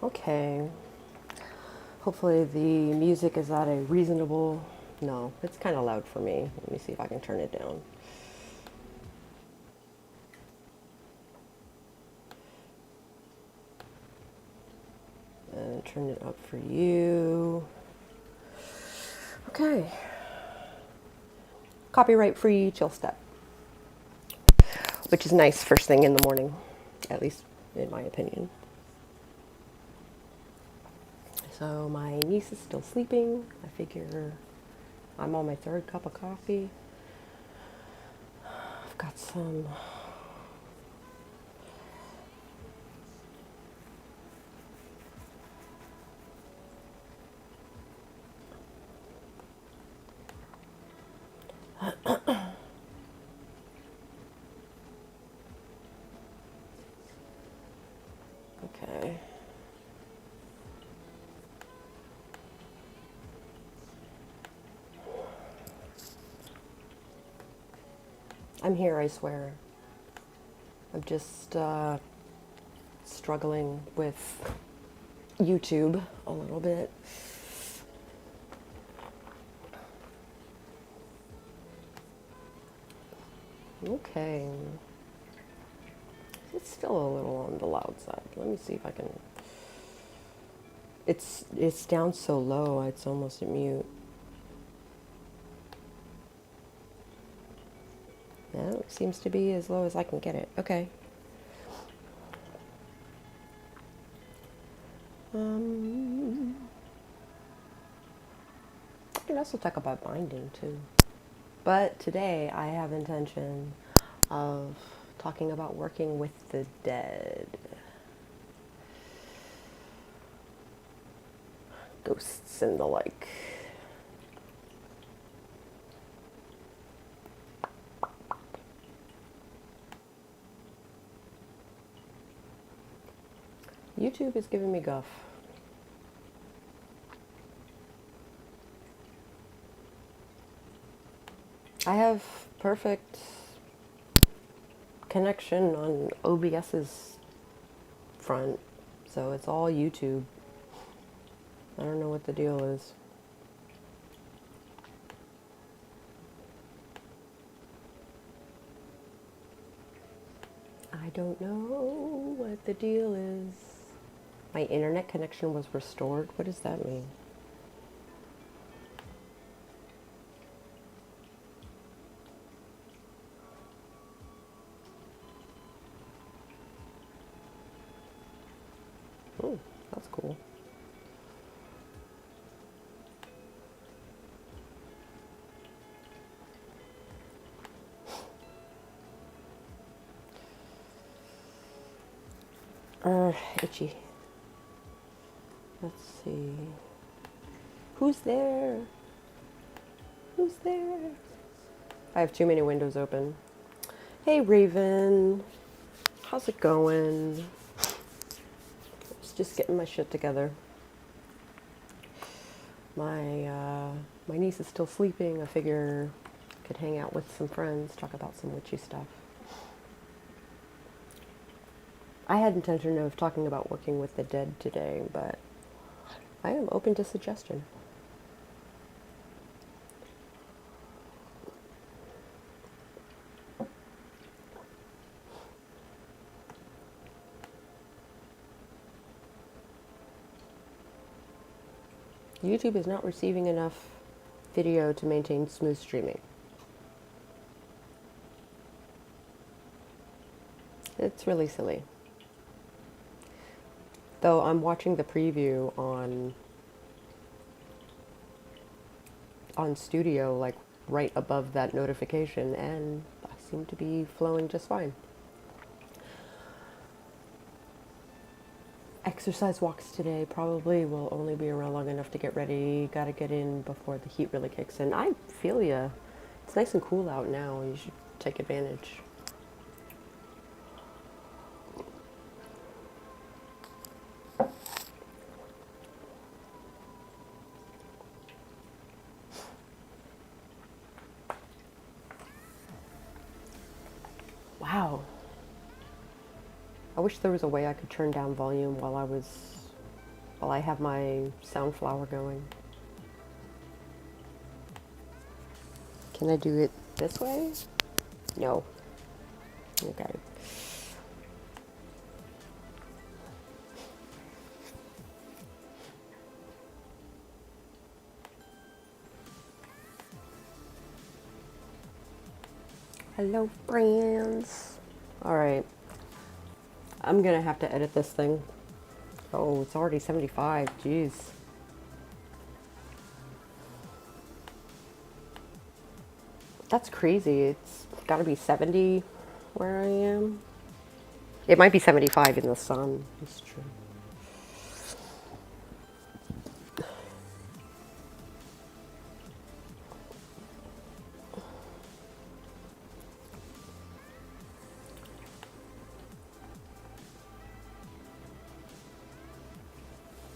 Okay. Hopefully the music is at a reasonable... No, it's kind of loud for me. Let me see if I can turn it down. And turn it up for you. Okay. Copyright free chill step. Which is nice first thing in the morning. At least in my opinion. So my niece is still sleeping. I figure I'm on my third cup of coffee. I've got some... Okay. I'm here, I swear. I'm just struggling with YouTube a little bit. Okay. It's still a little on the loud side. Let me see if I can... It's down so low, it's almost at mute. No, it seems to be as low as I can get it. Okay. I can also talk about binding too. But today I have intention of talking about working with the dead. Ghosts and the like. YouTube is giving me guff. I have perfect connection on OBS's front, so it's all YouTube. I don't know what the deal is. I don't know what the deal is. My internet connection was restored. What does that mean? Oh, that's cool. Itchy. Let's see. Who's there? Who's there? I have too many windows open. Hey, Raven. How's it going? Just getting my shit together. My niece is still sleeping. I figure I could hang out with some friends, talk about some witchy stuff. I had intention of talking about working with the dead today, but I am open to suggestion. YouTube is not receiving enough video to maintain smooth streaming. It's really silly. Though I'm watching the preview on Studio, like right above that notification, and I seem to be flowing just fine. Exercise walks today probably will only be around long enough to get ready. Gotta get in before the heat really kicks in. I feel ya. It's nice and cool out now. You should take advantage. Wow. I wish there was a way I could turn down volume while I was while I have my sunflower going. Can I do it this way? No. Okay. Hello, friends. All right. I'm gonna have to edit this thing. Oh, it's already 75. Jeez. That's crazy. It's gotta be 70 where I am. It might be 75 in the sun. It's true.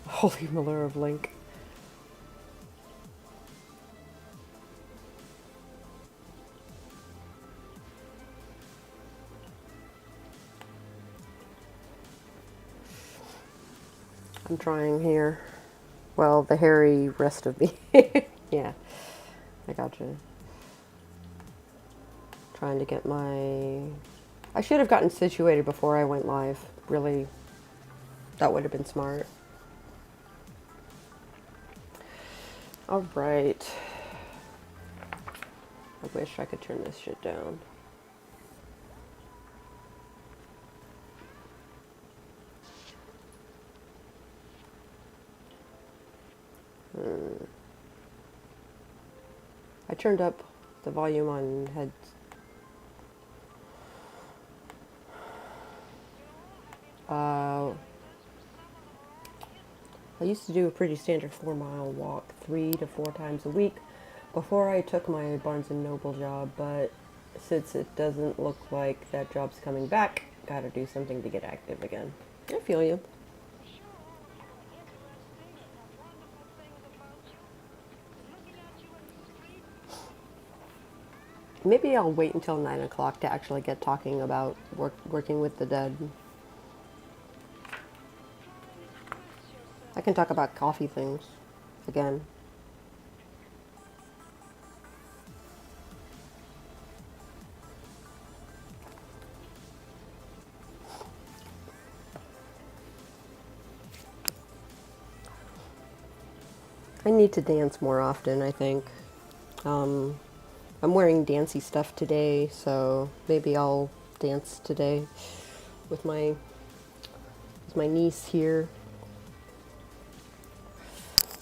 Holy Miller of Link. I'm trying here. Well, the hairy rest of me. Yeah, I gotcha. Trying to get my... I should have gotten situated before I went live. Really, that would have been smart. All right. I wish I could turn this shit down. I turned up the volume on heads. I used to do a pretty standard 4-mile walk 3 to 4 times a week before I took my Barnes & Noble job, but since it doesn't look like that job's coming back, gotta do something to get active again. I feel you. Maybe I'll wait until 9 o'clock to actually get talking about working with the dead. I can talk about coffee things again. I need to dance more often, I think. I'm wearing dancey stuff today, so maybe I'll dance today with my niece here.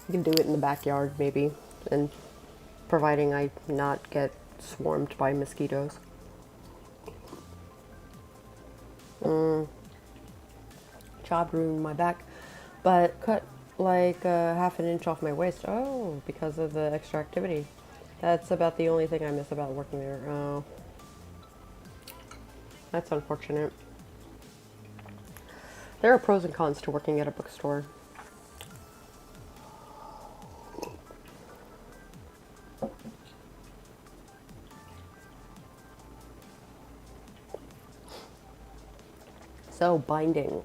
You can do it in the backyard, maybe, and providing I not get swarmed by mosquitoes. Job ruined my back, but cut like half an inch off my waist. Oh, because of the extra activity. That's about the only thing I miss about working there. Oh, that's unfortunate. There are pros and cons to working at a bookstore. So, binding.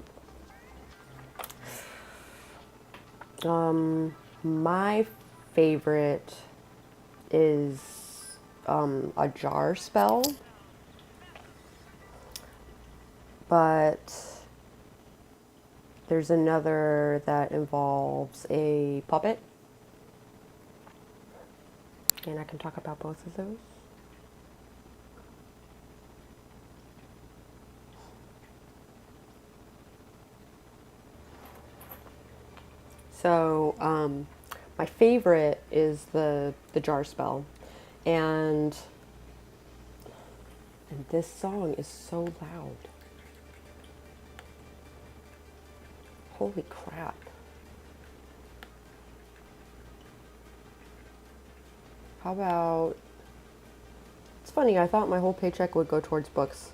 My favorite is a jar spell, but there's another that involves a puppet, and I can talk about both of those. So, my favorite is the jar spell, and this song is so loud. Holy crap. How about... It's funny, I thought my whole paycheck would go towards books,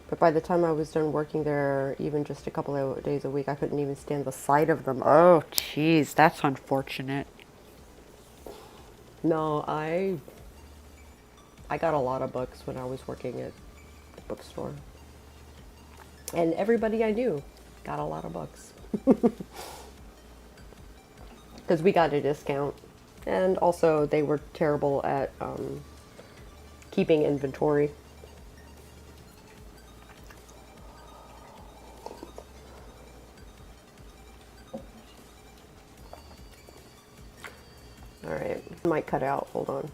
but by the time I was done working there, even just a couple of days a week, I couldn't even stand the sight of them. Oh, jeez, that's unfortunate. No, I got a lot of books when I was working at the bookstore. And everybody I knew got a lot of books. because we got a discount. And also, they were terrible at keeping inventory. Alright, might cut out, hold on.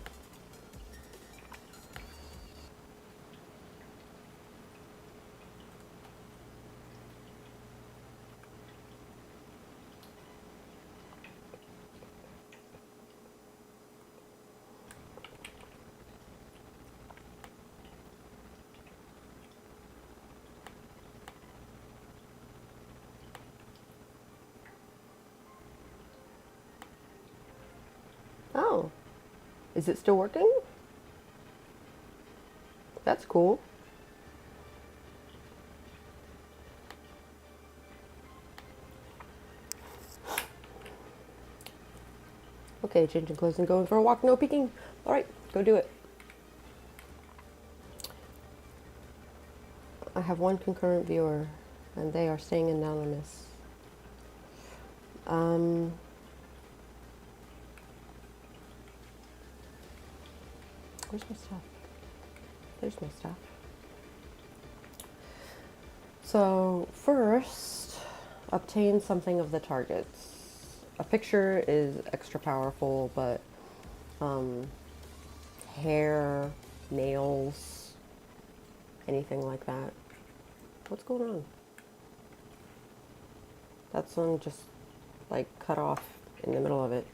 Oh, is it still working? That's cool. Okay, changing clothes and going for a walk, no peeking. Alright, go do it. I have one concurrent viewer, and they are staying anonymous. Where's my stuff? There's my stuff. So, first, obtain something of the targets. A picture is extra powerful, but hair, nails, anything like that. What's going on? That one just like cut off in the middle of it.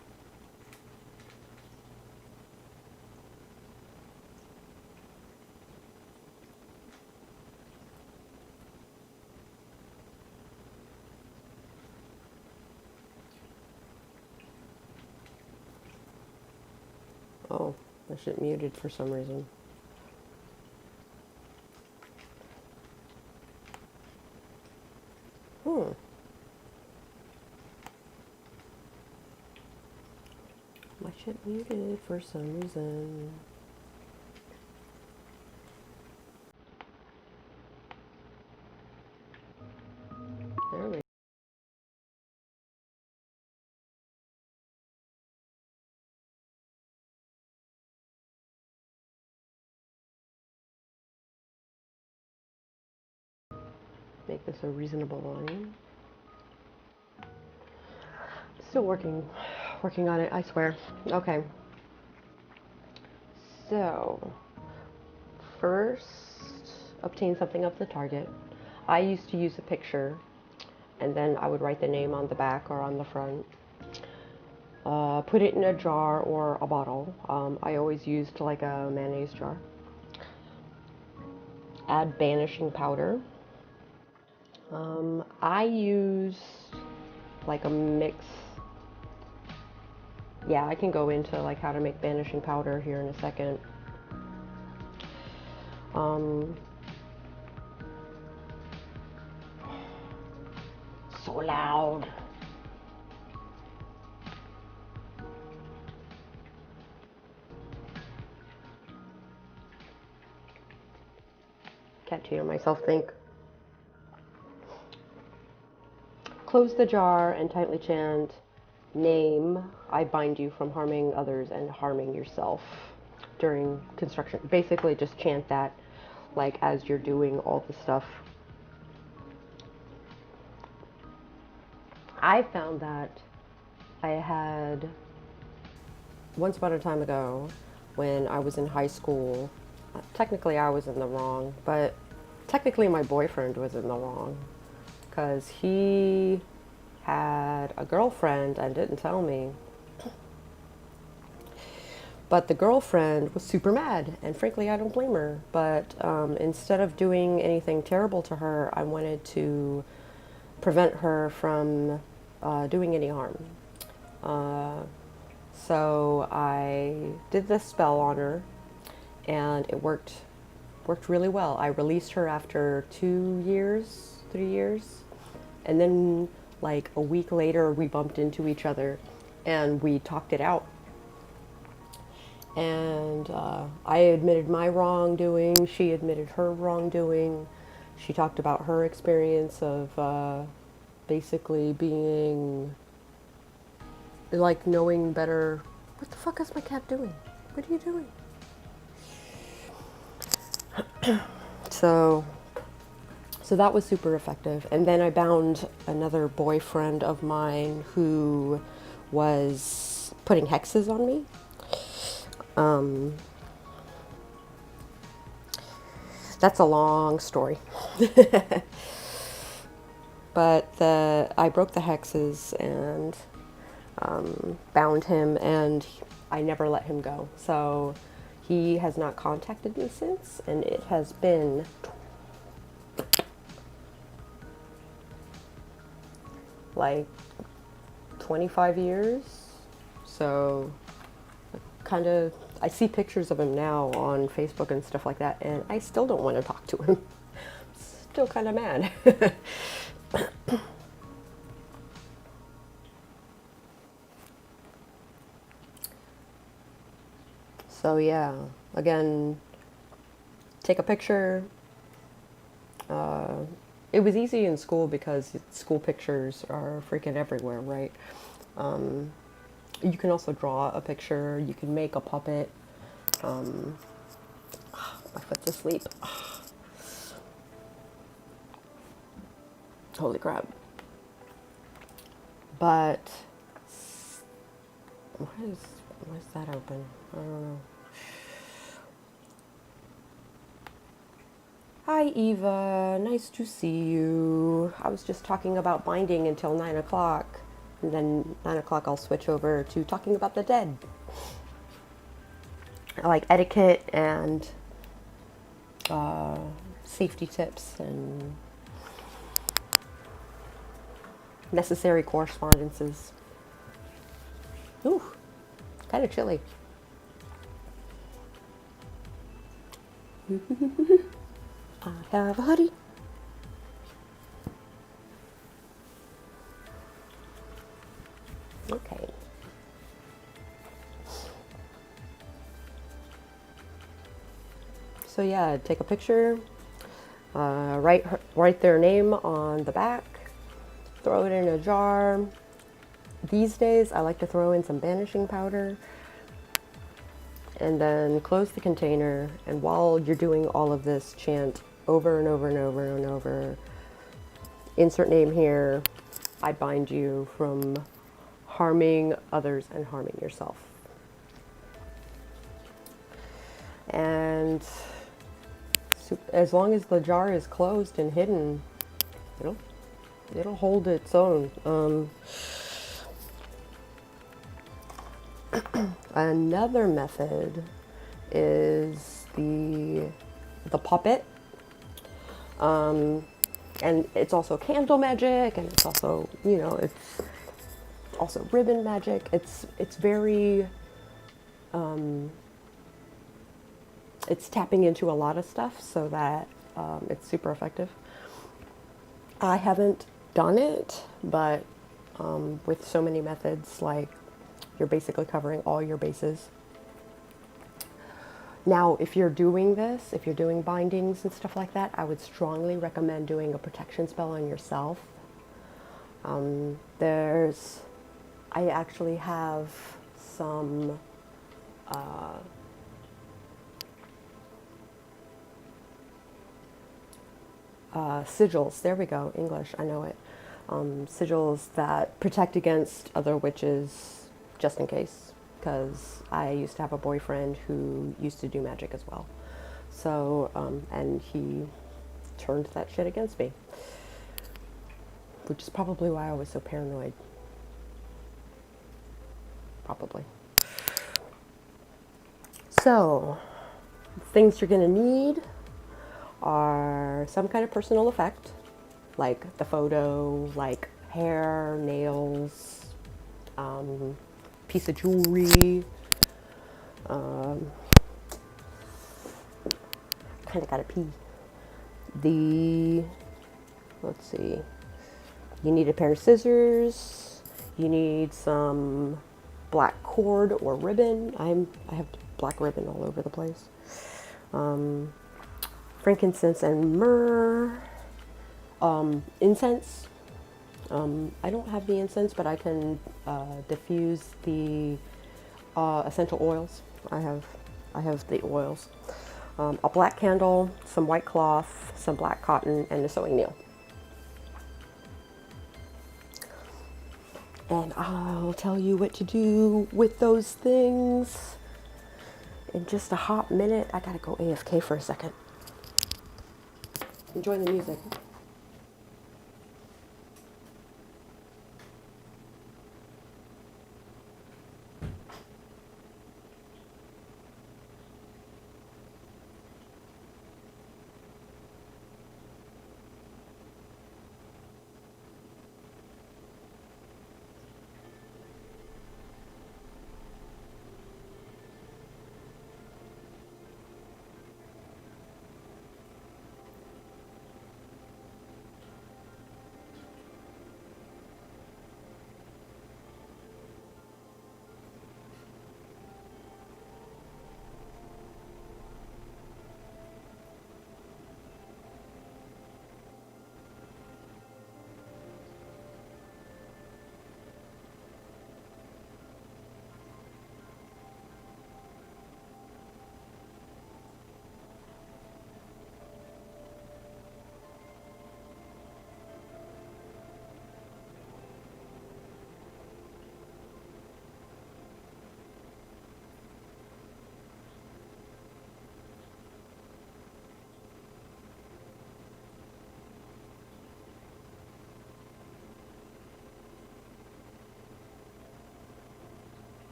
Oh, that shit muted for some reason. My shit muted for some reason. There we go. Make this a reasonable volume. Still working on it, I swear. Okay. So, first, obtain something of the target. I used to use a picture, and then I would write the name on the back or on the front. Put it in a jar or a bottle. I always used like a mayonnaise jar. Add banishing powder. I use like a mix. Yeah, I can go into like how to make banishing powder here in a second. So loud. Can't hear myself think. Close the jar and tightly chant, "Name, I bind you from harming others and harming yourself" during construction. Basically, just chant that, like, as you're doing all the stuff. I found that I had, once upon a time ago, when I was in high school, technically I was in the wrong, but technically my boyfriend was in the wrong, because he had a girlfriend and didn't tell me. But the girlfriend was super mad, and frankly, I don't blame her. But instead of doing anything terrible to her, I wanted to prevent her from doing any harm. So I did this spell on her, and it worked really well. I released her after 2 years, 3 years, and then like a week later, we bumped into each other, and we talked it out. And I admitted my wrongdoing, she admitted her wrongdoing. She talked about her experience of basically being like knowing better. What the fuck is my cat doing? What are you doing? So that was super effective. And then I bound another boyfriend of mine who was putting hexes on me. That's a long story. But I broke the hexes and bound him, and I never let him go. So he has not contacted me since, and it has been like 25 years. So kind of, I see pictures of him now on Facebook and stuff like that, and I still don't want to talk to him. Still kind of mad. So yeah, again, take a picture. It was easy in school because school pictures are freaking everywhere, right? You can also draw a picture. You can make a puppet. My foot's asleep. Holy crap. But why is that open? I don't know. Hi Eva, nice to see you. I was just talking about binding until 9 o'clock. And then 9 o'clock I'll switch over to talking about the dead. I like etiquette and safety tips and necessary correspondences. Ooh, kind of chilly. I have a hoodie. Okay. So yeah, take a picture, write their name on the back, throw it in a jar. These days, I like to throw in some banishing powder, and then close the container. And while you're doing all of this, chant over and over and over and over, insert name here, I bind you from harming others and harming yourself. And as long as the jar is closed and hidden, it'll hold its own. Another method is the puppet, and it's also candle magic, and it's also, it's also ribbon magic. It's very it's tapping into a lot of stuff, so that it's super effective. I haven't done it, but with so many methods, like, you're basically covering all your bases. Now, if you're doing this, if you're doing bindings and stuff like that, I would strongly recommend doing a protection spell on yourself. I actually have some sigils. There we go, English, I know it. Sigils that protect against other witches, just in case, because I used to have a boyfriend who used to do magic as well. So, and he turned that shit against me, which is probably why I was so paranoid. Probably. So, things you're gonna need are some kind of personal effect, like the photo, like hair, nails, piece of jewelry. Kind of gotta pee. Let's see. You need a pair of scissors. You need some black cord or ribbon. I have black ribbon all over the place. Frankincense and myrrh. Incense. I don't have the incense, but I can diffuse the essential oils. I have the oils. A black candle, some white cloth, some black cotton, and a sewing needle. And I'll tell you what to do with those things in just a hot minute. I gotta go AFK for a second. Enjoy the music.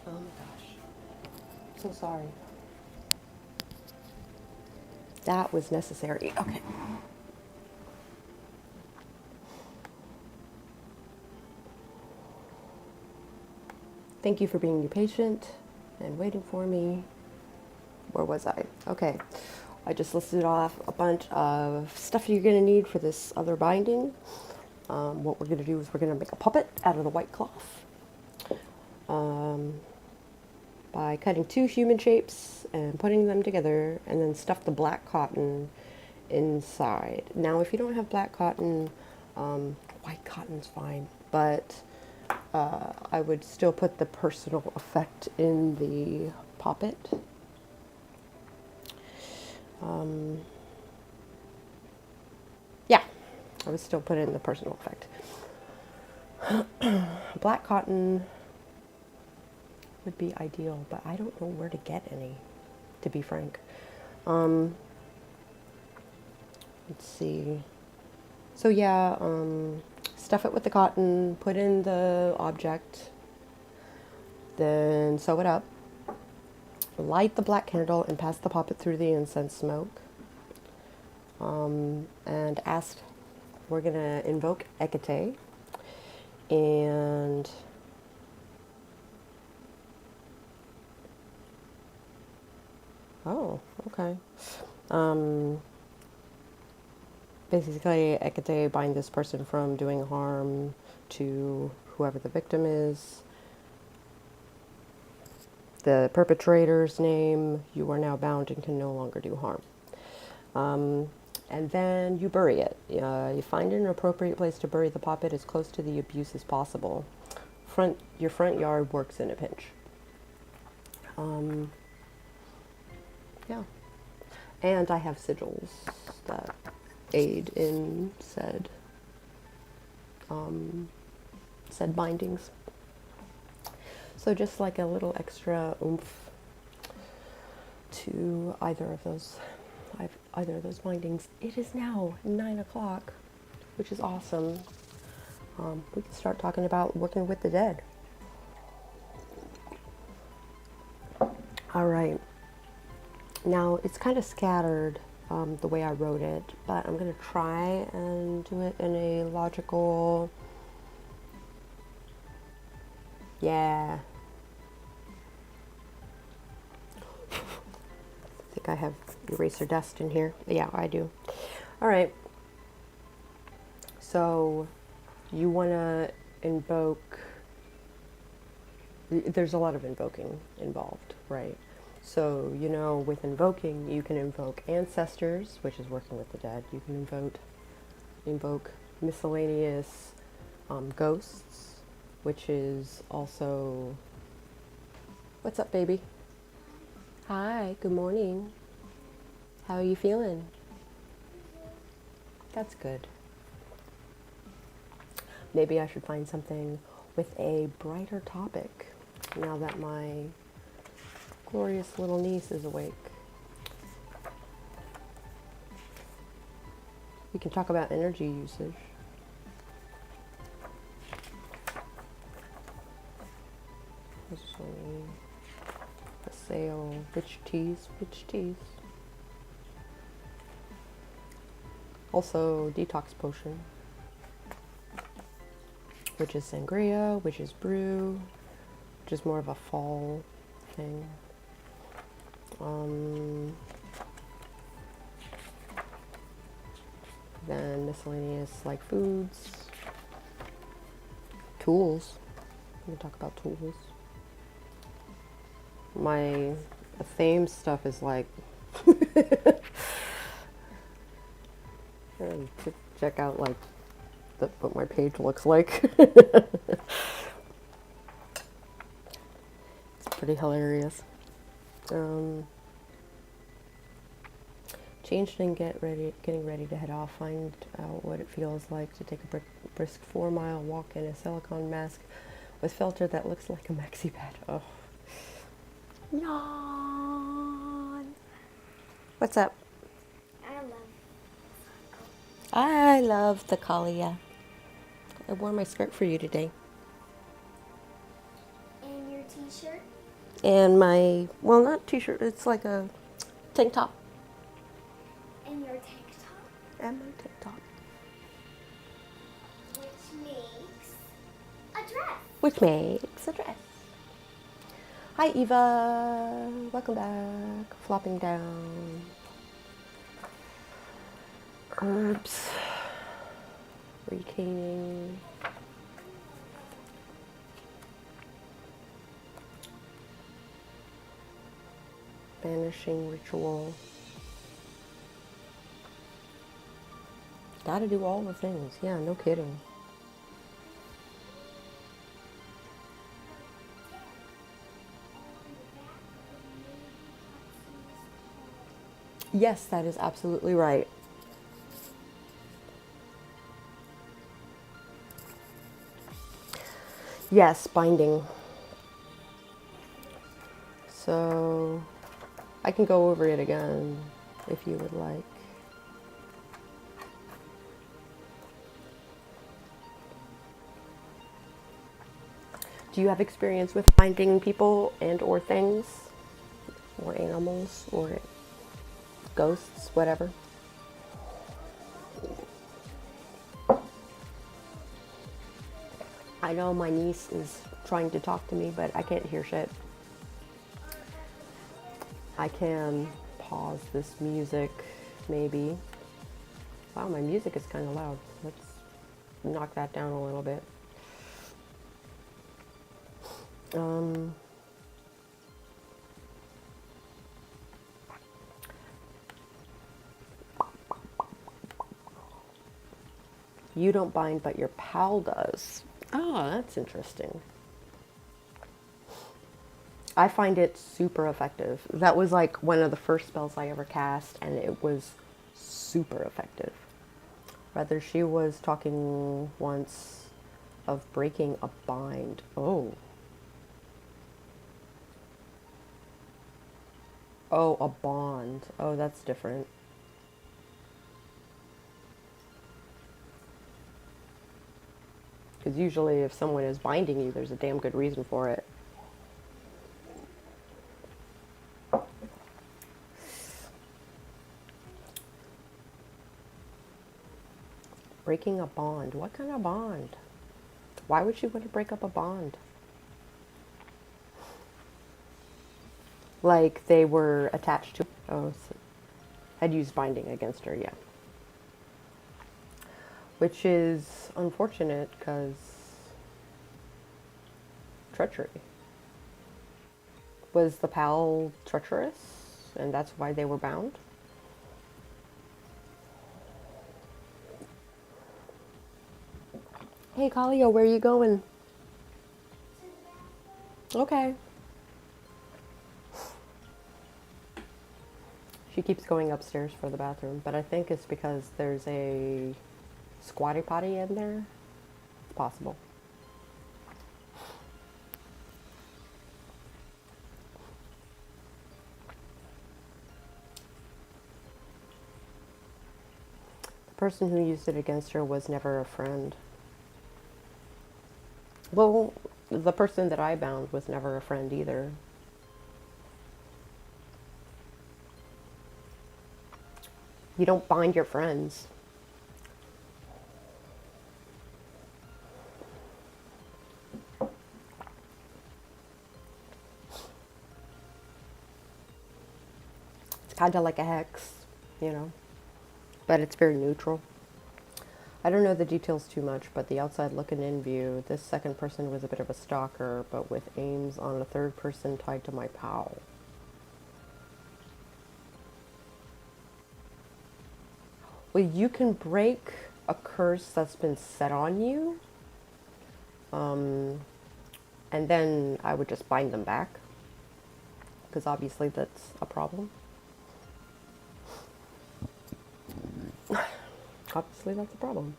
Oh my gosh. So sorry. That was necessary. Okay. Thank you for being patient and waiting for me. Where was I? Okay. I just listed off a bunch of stuff you're going to need for this other binding. What we're going to do is we're going to make a puppet out of the white cloth by cutting 2 human shapes and putting them together, and then stuff the black cotton inside. Now, if you don't have black cotton, white cotton's fine, but I would still put the personal effect in the poppet. Yeah, I would still put it in the personal effect. Black cotton would be ideal, but I don't know where to get any, to be frank. Let's see. So yeah, stuff it with the cotton, put in the object, then sew it up. Light the black candle and pass the poppet through the incense smoke. And ask, we're gonna invoke Hecate, and oh, okay. Basically, Hecate bind this person from doing harm to whoever the victim is. The perpetrator's name, you are now bound and can no longer do harm. And then you bury it. You find an appropriate place to bury the poppet as close to the abuse as possible. Your front yard works in a pinch. Yeah. And I have sigils that aid in said bindings. So just like a little extra oomph to either of those bindings. It is now 9 o'clock. which is awesome. We can start talking about working with the dead. All right. Now, it's kind of scattered the way I wrote it, but I'm going to try and do it in a logical, yeah. I think I have eraser dust in here. Yeah, I do. All right. So you want to invoke, there's a lot of invoking involved, right? So, you know, with invoking, you can invoke ancestors, which is working with the dead. You can invoke miscellaneous ghosts, which is also, what's up, baby? Hi, good morning. How are you feeling? That's good. Maybe I should find something with a brighter topic now that my glorious little niece is awake. We can talk about energy usage. The sale, which teas? Also, detox potion, which is sangria, which is brew, which is more of a fall thing. Then miscellaneous like foods, tools. We can talk about tools. My theme stuff is like check out like what my page looks like. It's pretty hilarious. Changed and getting ready to head off. Find out what it feels like to take a brisk 4-mile walk in a silicone mask with filter that looks like a maxi pad. Oh. Yawn. What's up? I love the Kalia. I wore my skirt for you today. And your t-shirt? And my, well, not t-shirt, it's like a tank top. And your tank top? And my tank top. Which makes a dress. Which makes a dress. Hi, Eva. Welcome back. Flopping down. Herbs. Recaning. Banishing ritual. Gotta do all the things. Yeah, no kidding. Yes, that is absolutely right. Yes, binding. So I can go over it again if you would like. Do you have experience with binding people and or things? Or animals or ghosts, whatever? I know my niece is trying to talk to me, but I can't hear shit. I can pause this music, maybe. Wow, my music is kind of loud. Let's knock that down a little bit. You don't bind, but your pal does. Oh, that's interesting. I find it super effective. That was like one of the first spells I ever cast, and it was super effective. Rather, she was talking once of breaking a bind. Oh. Oh, a bond. Oh, that's different. Because usually if someone is binding you, there's a damn good reason for it. Breaking a bond. What kind of bond? Why would she want to break up a bond? Like they were attached to. Oh, so had used binding against her, yeah. Which is unfortunate because treachery. Was the pal treacherous and that's why they were bound? Hey, Kalia, where are you going? Okay. She keeps going upstairs for the bathroom, but I think it's because there's a squatty potty in there. It's possible. The person who used it against her was never a friend. Well, the person that I bound was never a friend either. You don't bind your friends. It's kind of like a hex, you know, but it's very neutral. I don't know the details too much, but the outside looking in view, this second person was a bit of a stalker, but with aims on a third person tied to my pal. Well, you can break a curse that's been set on you, and then I would just bind them back, because obviously that's a problem. Obviously that's a problem.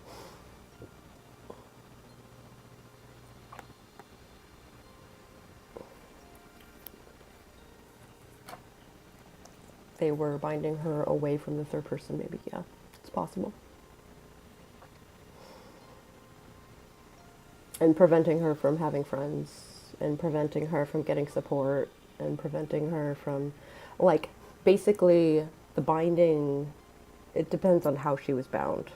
They were binding her away from the third person, maybe, yeah. It's possible. And preventing her from having friends, and preventing her from getting support, and preventing her from, like, basically the binding, it depends on how she was bound.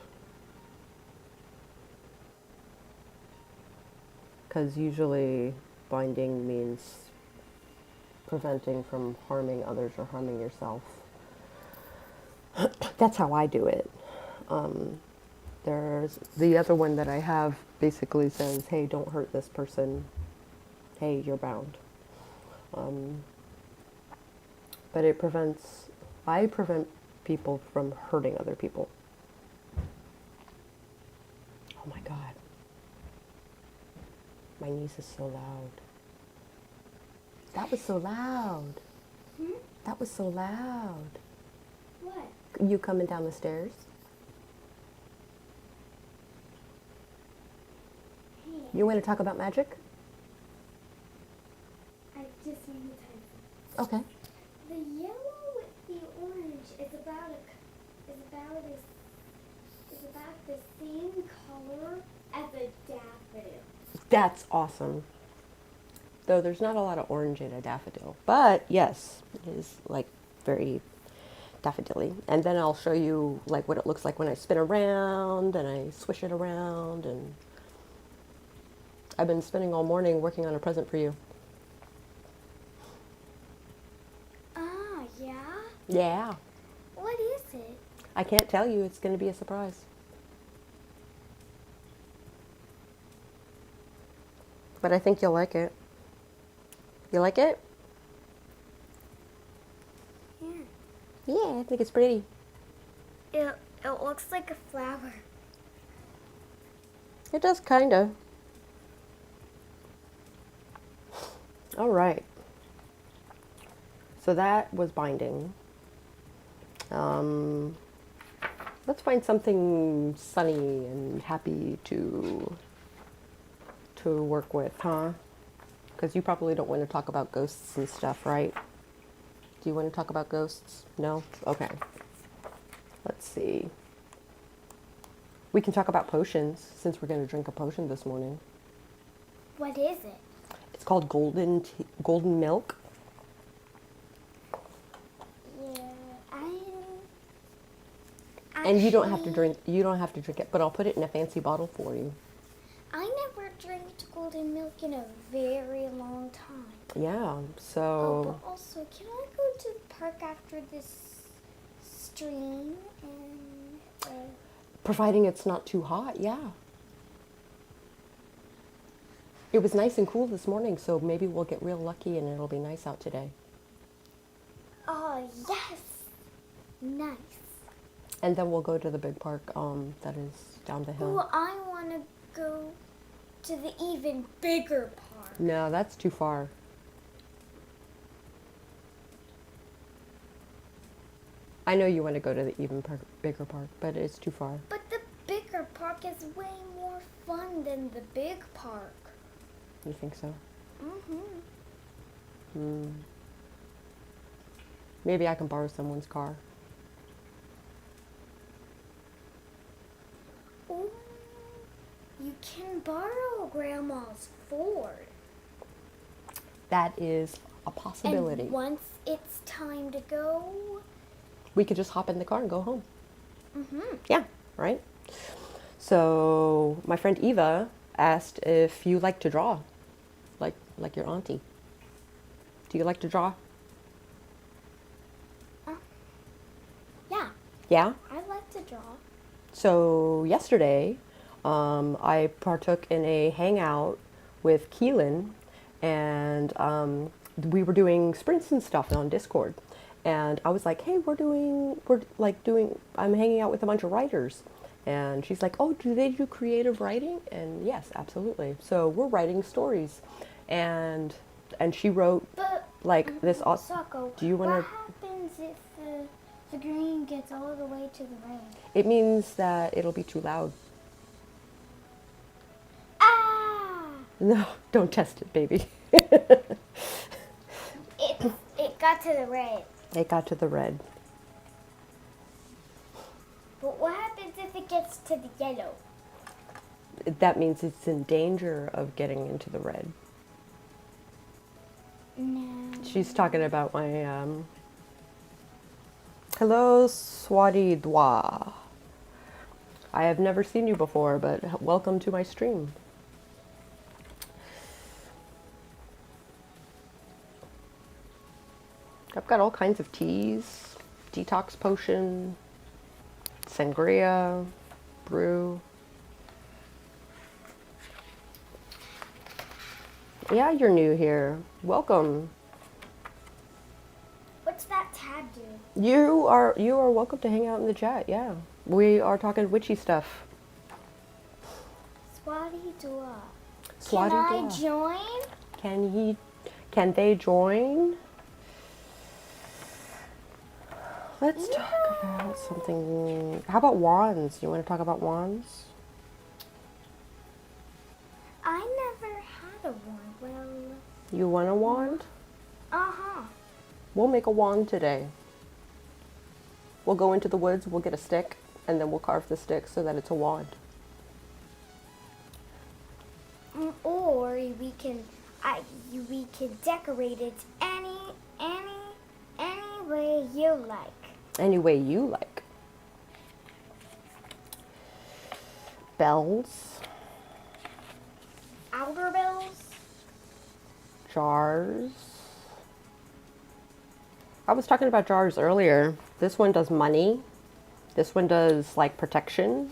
Because usually binding means preventing from harming others or harming yourself. That's how I do it. There's the other one that I have basically says, hey, don't hurt this person. Hey, you're bound. But it prevents, I prevent people from hurting other people. Oh my God. My niece is so loud. That was so loud. That was so loud. What? You coming down the stairs? Hey, You want to talk about magic? I just want to tell you. Okay. The yellow with the orange is about the same color as a daffodil. That's awesome. Though there's not a lot of orange in a daffodil. But yes, it is like very daffodil-y. And then I'll show you like what it looks like when I spin around and I swish it around. And I've been spending all morning working on a present for you. Ah, yeah? Yeah. What is it? I can't tell you. It's going to be a surprise. But I think you'll like it. You like it? Yeah. Yeah, I think it's pretty. It looks like a flower. It does kind of. All right. So that was binding. Let's find something sunny and happy to work with, huh? Because you probably don't want to talk about ghosts and stuff, right? Do you want to talk about ghosts? No? Okay. Let's see. We can talk about potions since we're going to drink a potion this morning. What is it? It's called golden milk. Yeah, And you don't have to drink. You don't have to drink it, but I'll put it in a fancy bottle for you. I never drank golden milk in a very long time. Yeah. Oh, So but also, can I go to the park after this stream and? providing it's not too hot, yeah. It was nice and cool this morning, so maybe we'll get real lucky and it'll be nice out today. Oh yes, nice. And then we'll go to the big park that is down the hill. Oh, I want to go to the even bigger park. No, that's too far. I know you want to go to the bigger park, but it's too far. But the bigger park is way more fun than the big park. You think so? Mm-hmm. Maybe I can borrow someone's car. Oh, you can borrow Grandma's Ford. That is a possibility. And once it's time to go, We could just hop in the car and go home. mm-hmm. Yeah, right? So my friend Eva asked if you like to draw, like your auntie. Do you like to draw? Yeah, Yeah? I like to draw. So yesterday, I partook in a hangout with Keelan, and we were doing sprints and stuff on Discord. And I was like, hey, I'm hanging out with a bunch of writers. And she's like, oh, do they do creative writing? And yes, absolutely. So we're writing stories. And she wrote But like this. Sako, Do you want what to? happens if the green gets all the way to the red? It means that it'll be too loud. Ah! No, don't test it, baby. It got to the red. It got to the red. But what happens if it gets to the yellow? That means it's in danger of getting into the red. No. She's talking about my, hello, Swati Dwa. I have never seen you before, but welcome to my stream. I've got all kinds of teas, detox potion, sangria, brew. Yeah, you're new here. Welcome. What's that tab do? You are welcome to hang out in the chat. Yeah, we are talking witchy stuff. Swati Dua. Swati Can I Dua. join? Can they join? Let's talk about something. How about wands? You want to talk about wands? I never had a one. Well, You want a wand? uh-huh. We'll make a wand today. We'll go into the woods, we'll get a stick, and then we'll carve the stick so that it's a wand. Or we can decorate it any way you like. Any way you like. Bells, Outer bells. jars. I was talking about jars earlier. This one does money. This one does like protection.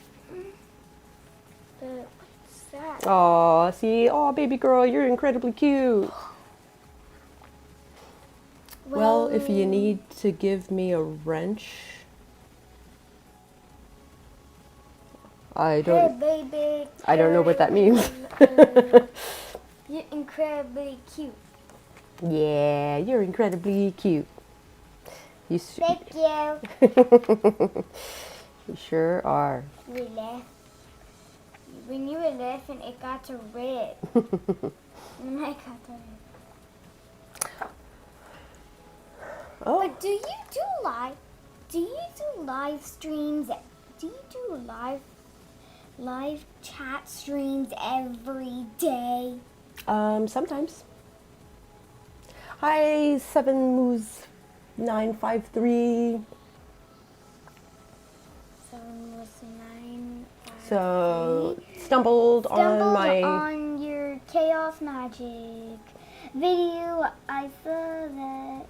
What's that? Oh, see, oh, baby girl, you're incredibly cute. Well, if you need to give me a wrench, Hey, baby. I don't know what that means. You're incredibly cute. Yeah, you're incredibly cute. Thank you. You sure are. You laugh. When you were laughing, it got to red. And I got to red. Oh, But do you do live streams? Do you do live live chat streams every day? Sometimes. Hi, 7moose953. 7moose953. So, stumbled on your Chaos Magic video. I saw that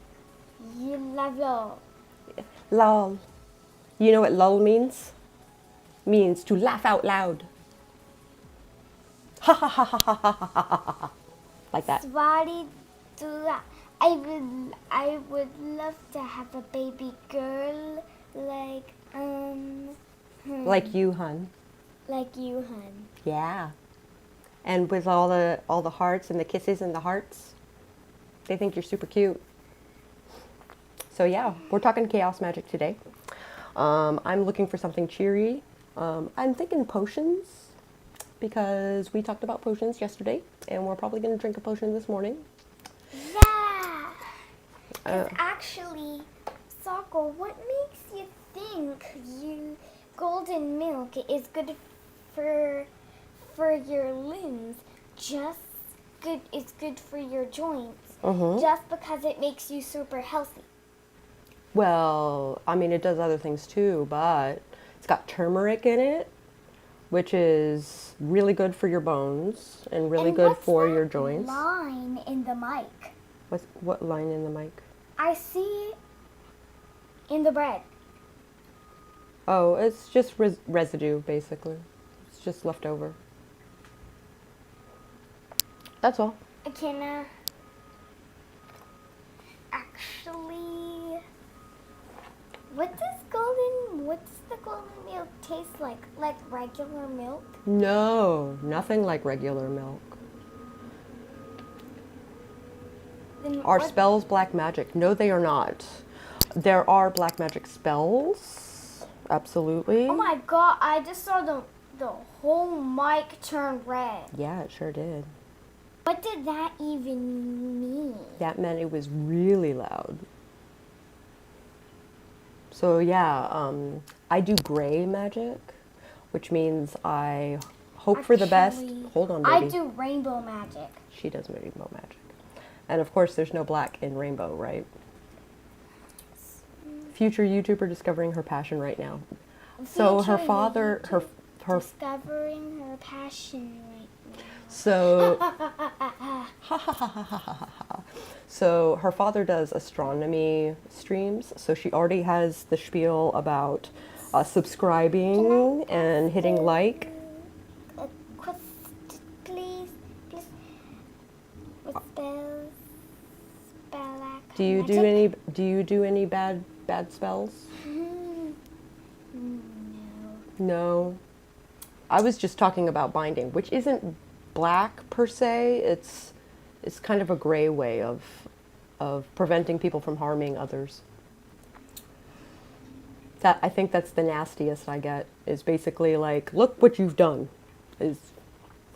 you love LOL. lol. You know what lol means? Means to laugh out loud. Ha ha ha ha ha ha ha ha ha. Like that. Swati Dula. I would love to have a baby girl like Like you, hun. like you, hun. Yeah. And with all the hearts and the kisses and the hearts, they think you're super cute. So yeah, we're talking chaos magic today. I'm looking for something cheery. I'm thinking potions because we talked about potions yesterday, and we're probably going to drink a potion this morning. Yeah. Because actually, Sako, what makes you think golden milk is good for your limbs? It's good for your joints. Just because it makes you super healthy. Well, I mean, it does other things too, but it's got turmeric in it, which is really good for your bones and really good for your joints. Line in the mic. What line in the mic? I see it in the bread. Oh, it's just residue, basically. It's just left over. That's all. Can actually, what does the golden milk taste like? Like regular milk? No, nothing like regular milk. Then Are what- spells black magic? No, they are not. There are black magic spells. Absolutely. Oh my god, I just saw the whole mic turn red. Yeah, it sure did. What did that even mean? That meant it was really loud. So yeah, I do gray magic, which means I hope for the best. Actually, Hold on, I baby. do rainbow magic. She does rainbow magic. And of course, there's no black in rainbow, right? Future YouTuber discovering her passion right now. So her Future father, her discovering her passion right now. so so her father does astronomy streams. So she already has the spiel about subscribing and hitting like. Please. With spells. Do you do any bad spells? No. I was just talking about binding, which isn't black per se. It's kind of a gray way of preventing people from harming others. I think that's the nastiest I get, is basically like, look what you've done, is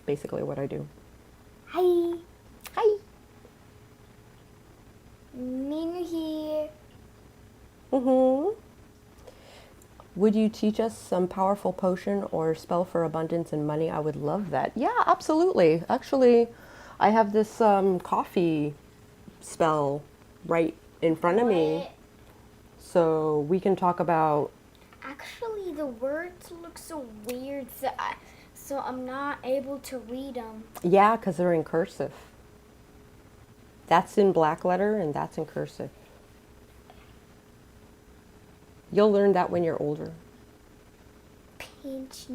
basically what I do. Hi. Hi. Minu here. Would you teach us some powerful potion or spell for abundance and money? I would love that. Yeah, absolutely. Actually, I have this coffee spell right in front of me. So we can talk about... Actually, the words look so weird, so I'm not able to read them. Yeah, because they're in cursive. That's in black letter and that's in cursive. You'll learn that when you're older. Pinch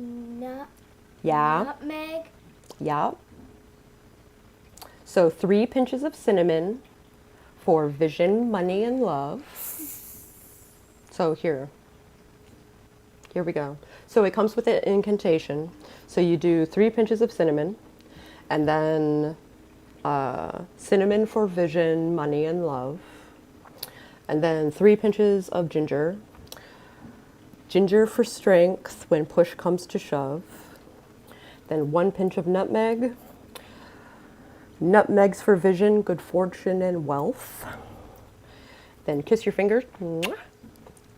Yeah. nutmeg. Yeah. So 3 pinches of cinnamon for vision, money, and love. So here we go. So it comes with an incantation. So you do 3 pinches of cinnamon, and then cinnamon for vision, money, and love. And then 3 pinches of ginger. Ginger for strength when push comes to shove. Then 1 pinch of nutmeg. Nutmegs for vision, good fortune, and wealth. Then kiss your fingers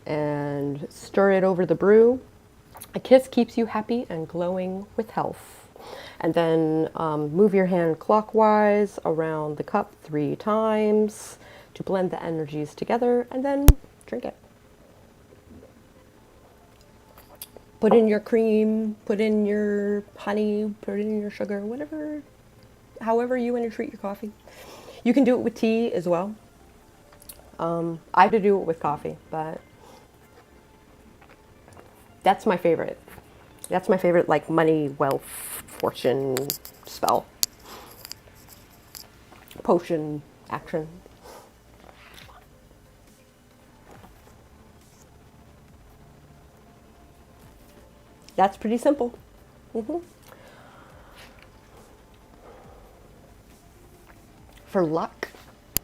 and stir it over the brew. A kiss keeps you happy and glowing with health. And then move your hand clockwise around the cup 3 times to blend the energies together, and then drink it. Put in your cream, put in your honey, put in your sugar, whatever, however you want to treat your coffee. You can do it with tea as well. I have to do it with coffee, but that's my favorite. That's my favorite, like, money, wealth, fortune spell. Potion action. That's pretty simple. For luck,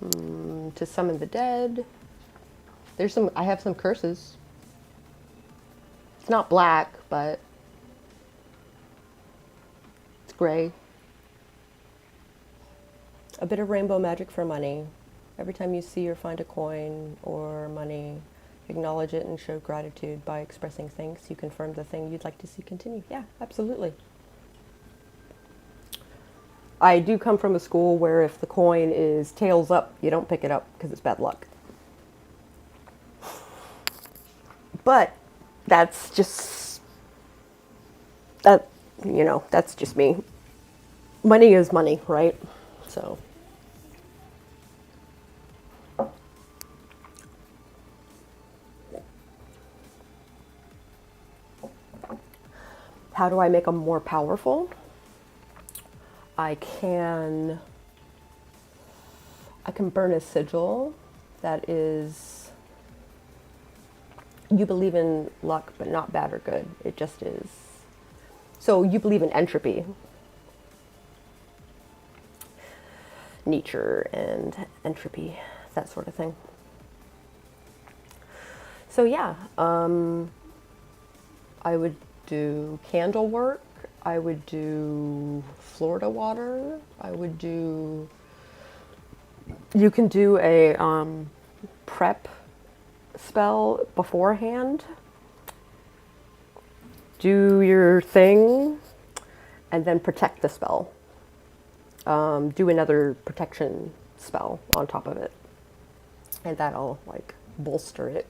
to summon the dead. I have some curses. It's not black, but it's gray. A bit of rainbow magic for money. Every time you see or find a coin or money, acknowledge it and show gratitude by expressing thanks. You confirm the thing you'd like to see continue. Yeah, absolutely. I do come from a school where if the coin is tails up, you don't pick it up because it's bad luck. But that's just, that's just me. Money is money, right? So. How do I make them more powerful? I can burn a sigil that is, you believe in luck, but not bad or good. It just is. So you believe in entropy, nature and entropy, that sort of thing. So yeah, I would do candle work. I would do Florida water. I would do, you can do a prep spell beforehand. Do your thing and then protect the spell. Do another protection spell on top of it. And that'll like bolster it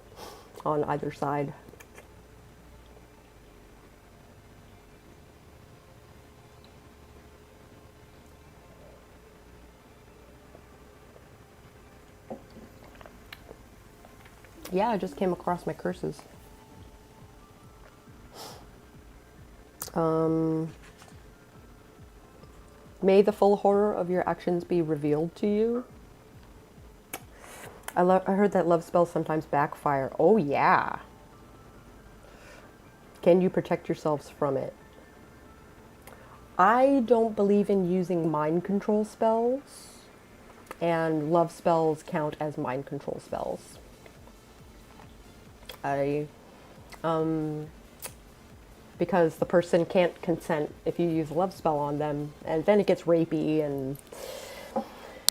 on either side. Yeah, I just came across my curses. May the full horror of your actions be revealed to you. I heard that love spells sometimes backfire. Oh yeah. Can you protect yourselves from it? I don't believe in using mind control spells, and love spells count as mind control spells. Because the person can't consent if you use a love spell on them, and then it gets rapey and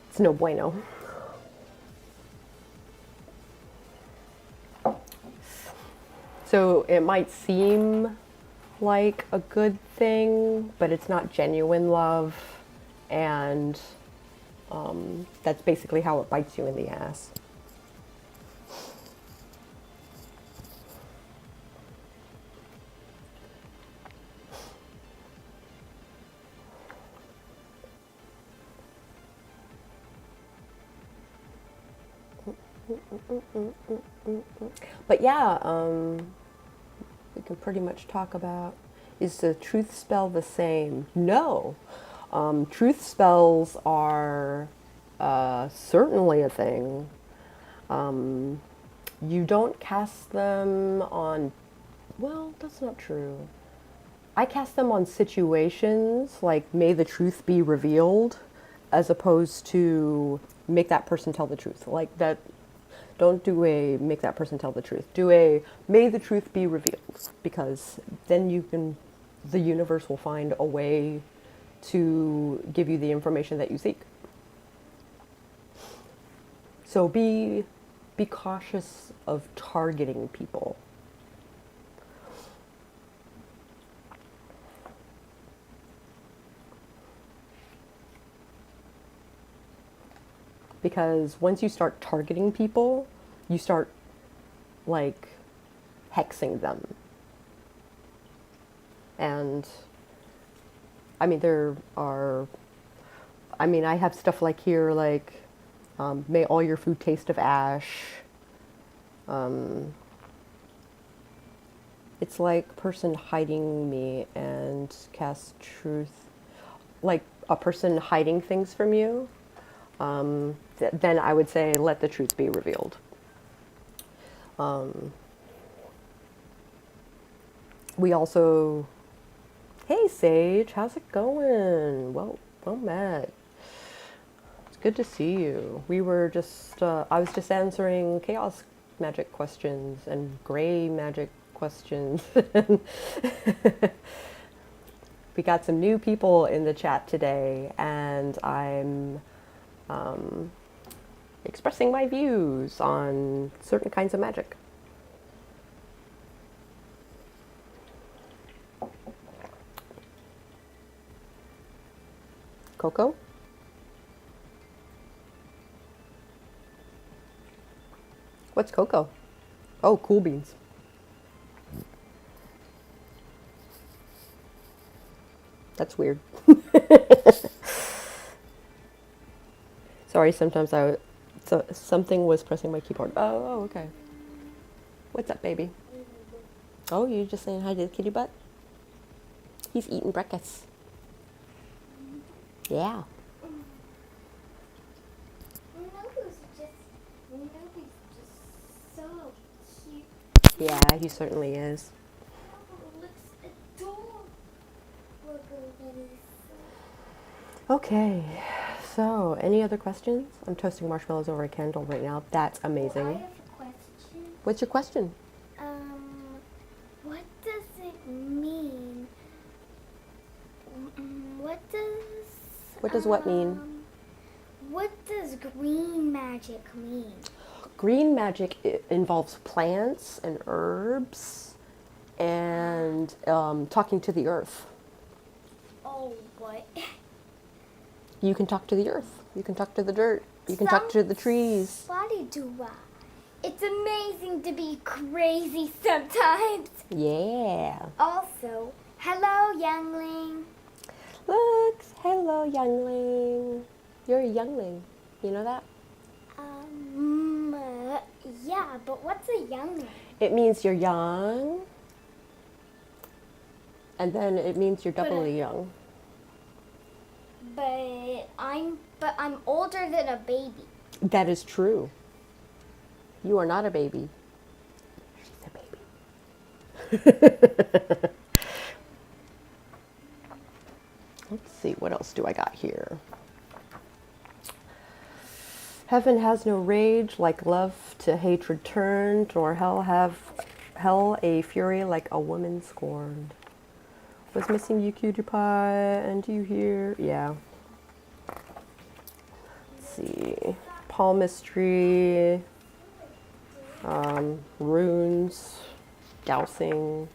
it's no bueno. So it might seem like a good thing, but it's not genuine love, and that's basically how it bites you in the ass. But yeah, we can pretty much talk about, is the truth spell the same? No. Truth spells are certainly a thing. You don't cast them on, well, that's not true. I cast them on situations like may the truth be revealed, as opposed to make that person tell the truth. Like that, don't do a make that person tell the truth. Do a may the truth be revealed, because then the universe will find a way to give you the information that you seek. So be cautious of targeting people. because once you start targeting people, you start like hexing them. And I mean, I have stuff like here, like, may all your food taste of ash. It's like person hiding me and cast truth, like a person hiding things from you. Then I would say let the truth be revealed. We also, hey Sage, how's it going? Well met. It's good to see you. We were just, I was just answering chaos magic questions and gray magic questions. We got some new people in the chat today, and I'm expressing my views on certain kinds of magic. Coco? What's cocoa? Oh, cool beans. That's weird. Sorry, sometimes something was pressing my keyboard. Oh, okay. What's up, baby? Oh, you're just saying hi to the kitty butt? He's eating breakfast. Yeah. So cute. Yeah, he certainly is. Looks adorable. Okay, so any other questions? I'm toasting marshmallows over a candle right now. That's amazing. I have a question. What's your question? What does it mean? What does what mean? What does green magic mean? Green magic involves plants and herbs and talking to the earth. Oh, what? You can talk to the earth. You can talk to the dirt. You can talk to the trees. Spotty-doo-wah. It's amazing to be crazy sometimes. Yeah. Also, hello, youngling. Look, hello, youngling. You're a youngling. You know that? Yeah, but what's a youngling? It means you're young. And then it means you're doubly young. But I'm older than a baby. That is true. You are not a baby. She's a baby. Let's see, what else do I got here? Heaven has no rage, like love to hatred turned, nor hell a fury like a woman scorned. Was missing you, cutie pie, and you here? Yeah. Let's see. Palmistry, runes, dowsing.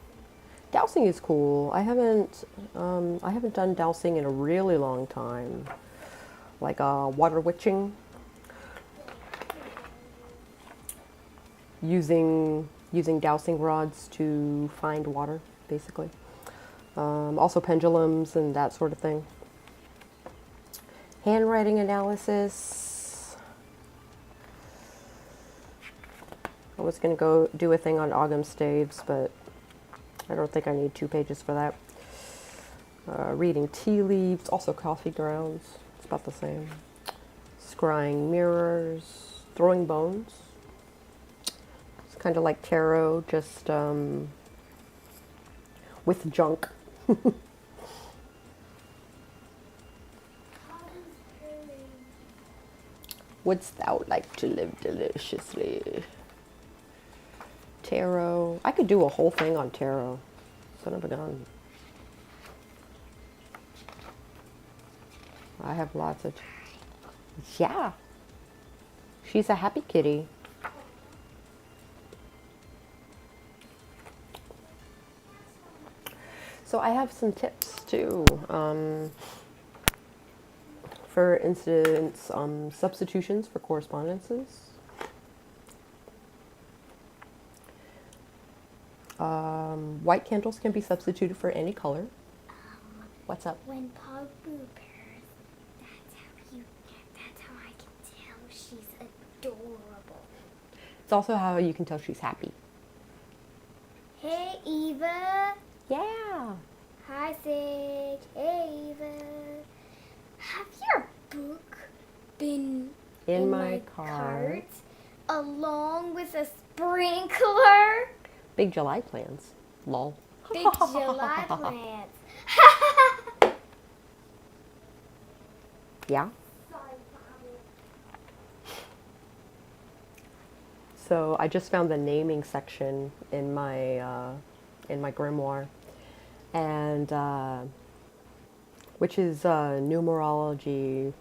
Dowsing is cool. I haven't done dowsing in a really long time. Like water witching. Using dowsing rods to find water, basically. Also pendulums and that sort of thing. Handwriting analysis. I was going to go do a thing on Ogham staves, but I don't think I need 2 pages for that. Reading tea leaves, also coffee grounds. It's about the same. Scrying mirrors, throwing bones. It's kind of like tarot, just with junk. Wouldst thou like to live deliciously? Tarot. I could do a whole thing on tarot. Son of a gun. I have lots of... Yeah. She's a happy kitty. So I have some tips too. For instance, substitutions for correspondences. White candles can be substituted for any color. What's up? When Pabu purrs, that's how I can tell she's adorable. It's also how you can tell she's happy. Hey, Eva. Yeah. Hi, Sig. Hey, Eva. Have your book been In my cart. along with a sprinkler? Big July plans. Lol. Big July plans. Yeah. So I just found the naming section in my grimoire, and which is numerology,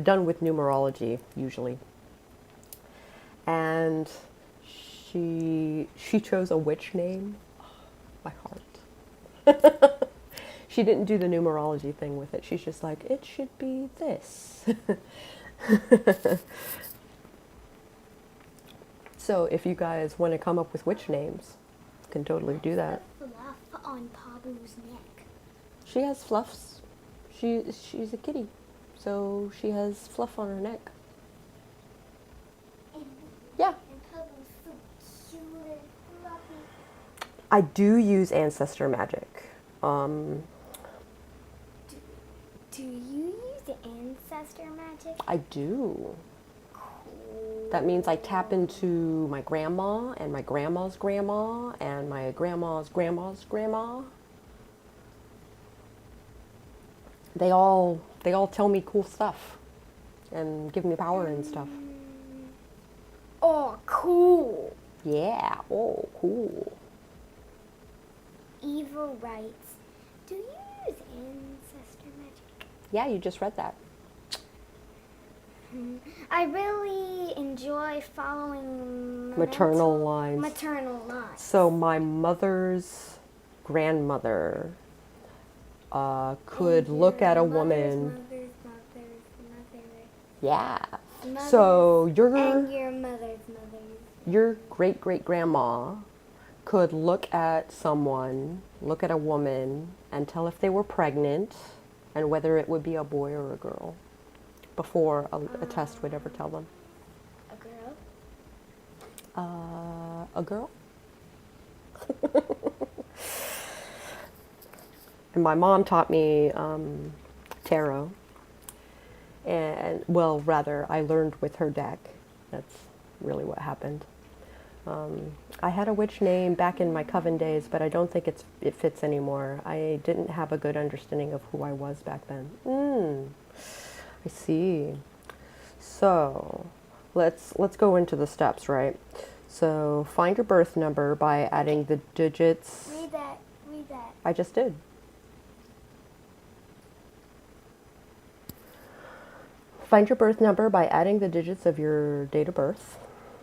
done with numerology usually. And she chose a witch name. My heart. She didn't do the numerology thing with it. She's just like, it should be this. So if you guys want to come up with witch names, you can totally do that. Fluff on Pabu's neck. She has fluffs. She's a kitty, so she has fluff on her neck. Yeah. And Pabu's so cute and fluffy. I do use ancestor magic. Do you use ancestor magic? I do. Cool. That means I tap into my grandma and my grandma's grandma and my grandma's grandma's grandma. They all tell me cool stuff and give me power and stuff. Oh, cool. Yeah. Oh, cool. Eva writes, do you use ancestor magic? Yeah, you just read that. I really enjoy following Maternal lines. Maternal lines. So my mother's grandmother could look at a woman. Mother. Yeah. Mother's, So and your mother's mother. your great great grandma could look at someone, look at a woman, and tell if they were pregnant and whether it would be a boy or a girl before a test would ever tell them. A girl? A girl? And my mom taught me tarot. And, well, rather, I learned with her deck. That's really what happened. I had a witch name back in my coven days, but I don't think it fits anymore. I didn't have a good understanding of who I was back then. I see. So, let's go into the steps, right? So, find your birth number by adding the digits. Read that. I just did. Find your birth number by adding the digits of your date of birth.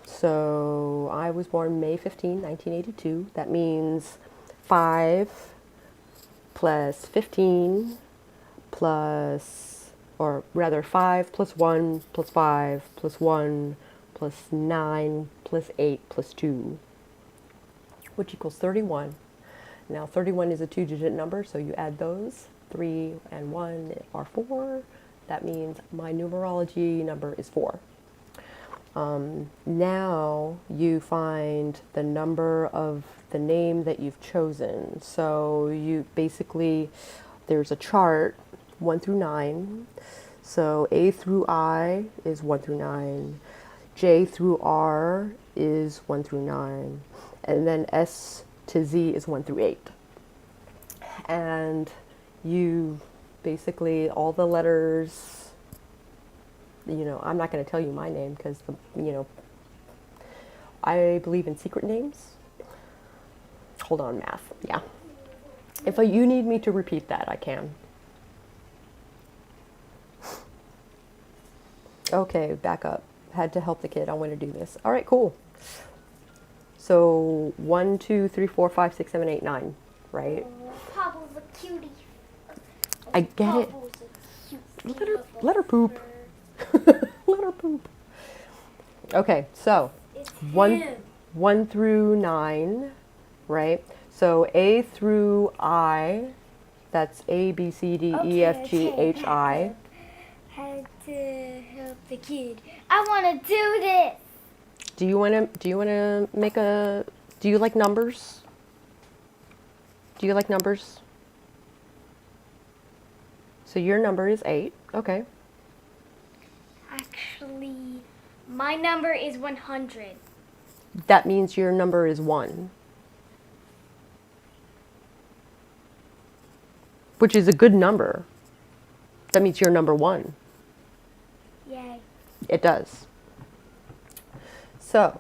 So I was born May 15, 1982. That means 5 plus 15 plus, or rather 5 plus 1 plus 5 plus 1 plus 9 plus 8 plus 2, which equals 31. Now 31 is a 2-digit number, so you add those. 3 and 1 are 4. That means my numerology number is 4. Now you find the number of the name that you've chosen. So you basically, there's a chart, 1 through 9. So A through I is 1 through 9. J through R is 1 through 9. And then S to Z is 1 through 8. And you basically, all the letters, you know, I'm not going to tell you my name because, I believe in secret names. Hold on, math. Yeah. If you need me to repeat that, I can. Okay, back up. Had to help the kid. I want to do this. All right, cool. So 1, 2, 3, 4, 5, 6, 7, 8, 9, right? Pabu's a cutie. I get it. Let her poop. Let her poop. Okay, so It's one him. 1 through 9, right? So A through I, that's A, B, C, D, E, F, G, H, I. Had to help the kid. I want to do this. Do you want to make a, do you like numbers? Do you like numbers? So your number is 8. Okay. Actually, my number is 100. That means your number is 1. Which is a good number. That means you're number 1. Yay. It does. So,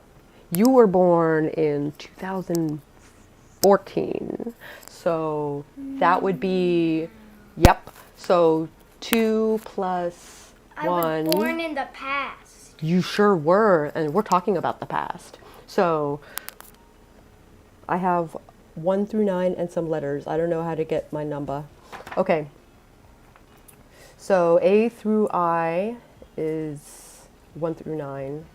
you were born in 2014. So, that would be, yep. So, 2 plus 1. I was born in the past. You sure were. And we're talking about the past. So, I have 1 through 9 and some letters. I don't know how to get my number. Okay. So A through I is 1 through 9.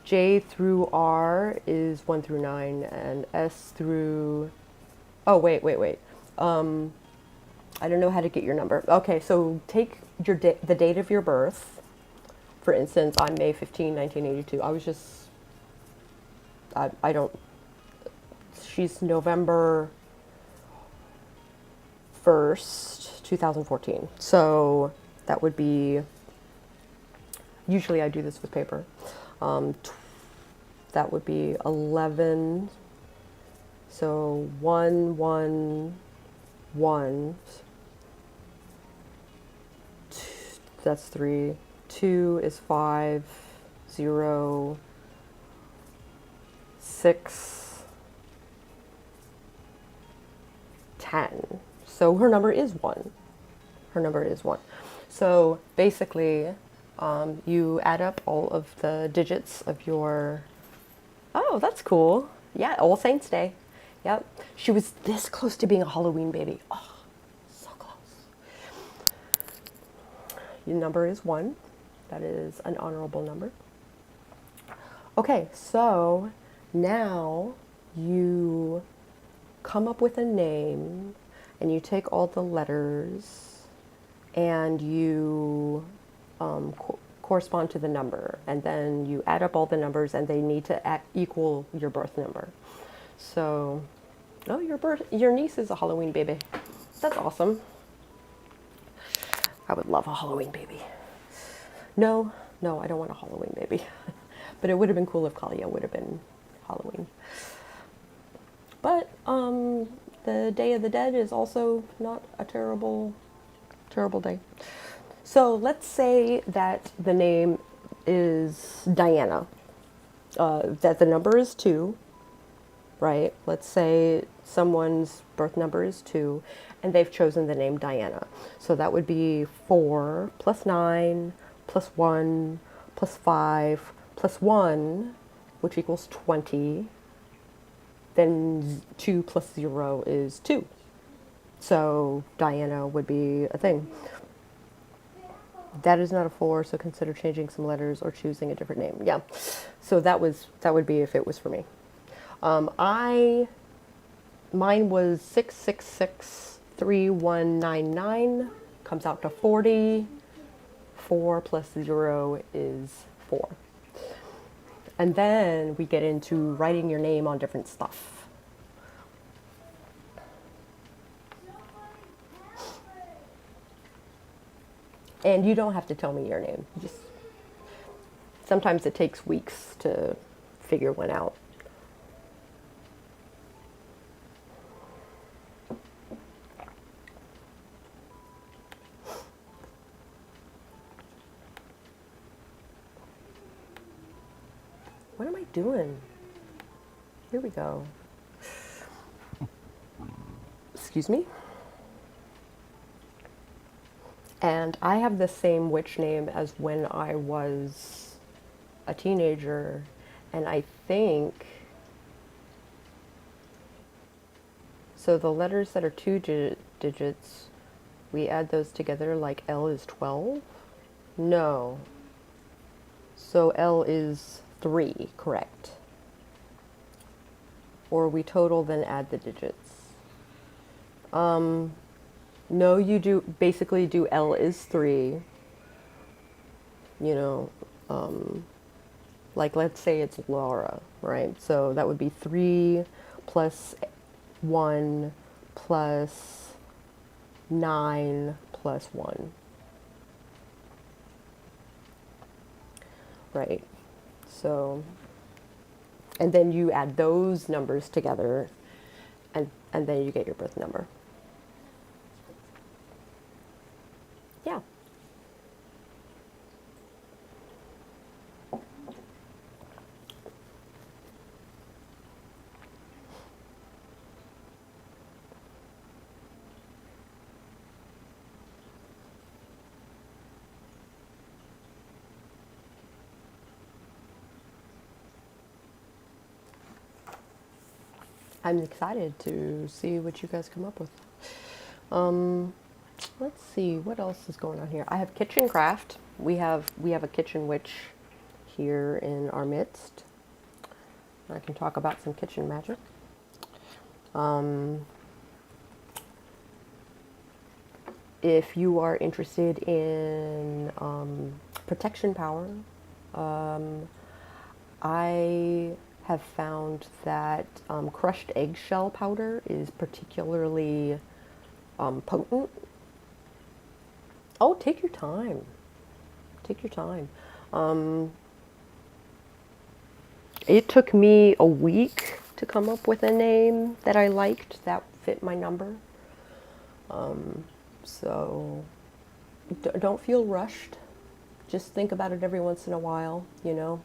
J through R is 1 through 9. And S through... Oh, wait. I don't know how to get your number. Okay, so take your the date of your birth. For instance, I'm May 15, 1982. I was just... I don't... She's November 1st, 2014. So that would be, usually I do this with paper. That would be 11. So 1, 1, 1. That's 3. 2 is 5, 0, 6, 10. So her number is 1. Her number is 1. So basically, you add up all of the digits of your... Oh, that's cool. Yeah, All Saints Day. Yep. She was this close to being a Halloween baby. Oh, so close. Your number is 1. That is an honorable number. Okay, so now you come up with a name and you take all the letters and you correspond to the number, and then you add up all the numbers and they need to equal your birth number. So, oh, your niece is a Halloween baby. That's awesome. I would love a Halloween baby. No, I don't want a Halloween baby. But it would have been cool if Kalia would have been Halloween. But the Day of the Dead is also not a terrible day. So let's say that the name is Diana, that the number is 2, right? Let's say someone's birth number is 2, and they've chosen the name Diana. So that would be 4 plus 9 plus 1 plus 5 plus 1, which equals 20. Then 2 plus 0 is 2. So Diana would be a thing. That is not a 4, so consider changing some letters or choosing a different name. Yeah. So that would be if it was for me. Mine was 6663199, comes out to 40. 4 plus 0 is 4. And then we get into writing your name on different stuff. And you don't have to tell me your name. Just sometimes it takes weeks to figure one out. What am I doing? Here we go. Excuse me. And I have the same witch name as when I was a teenager, and I think, so the letters that are 2 digits we add those together like L is 12? No. So L is 3, correct. Or we total, then add the digits. No, you do basically do L is 3. You know, like let's say it's Laura, right? So that would be 3 plus 1 plus 9 plus 1. Right. So, and then you add those numbers together, and then you get your birth number. Yeah. I'm excited to see what you guys come up with. Let's see what else is going on here. I have kitchen craft. We have a kitchen witch here in our midst. I can talk about some kitchen magic. If you are interested in protection power, I have found that crushed eggshell powder is particularly potent. Oh, take your time. Take your time. It took me a week to come up with a name that I liked that fit my number. So don't feel rushed. Just think about it every once in a while, you know.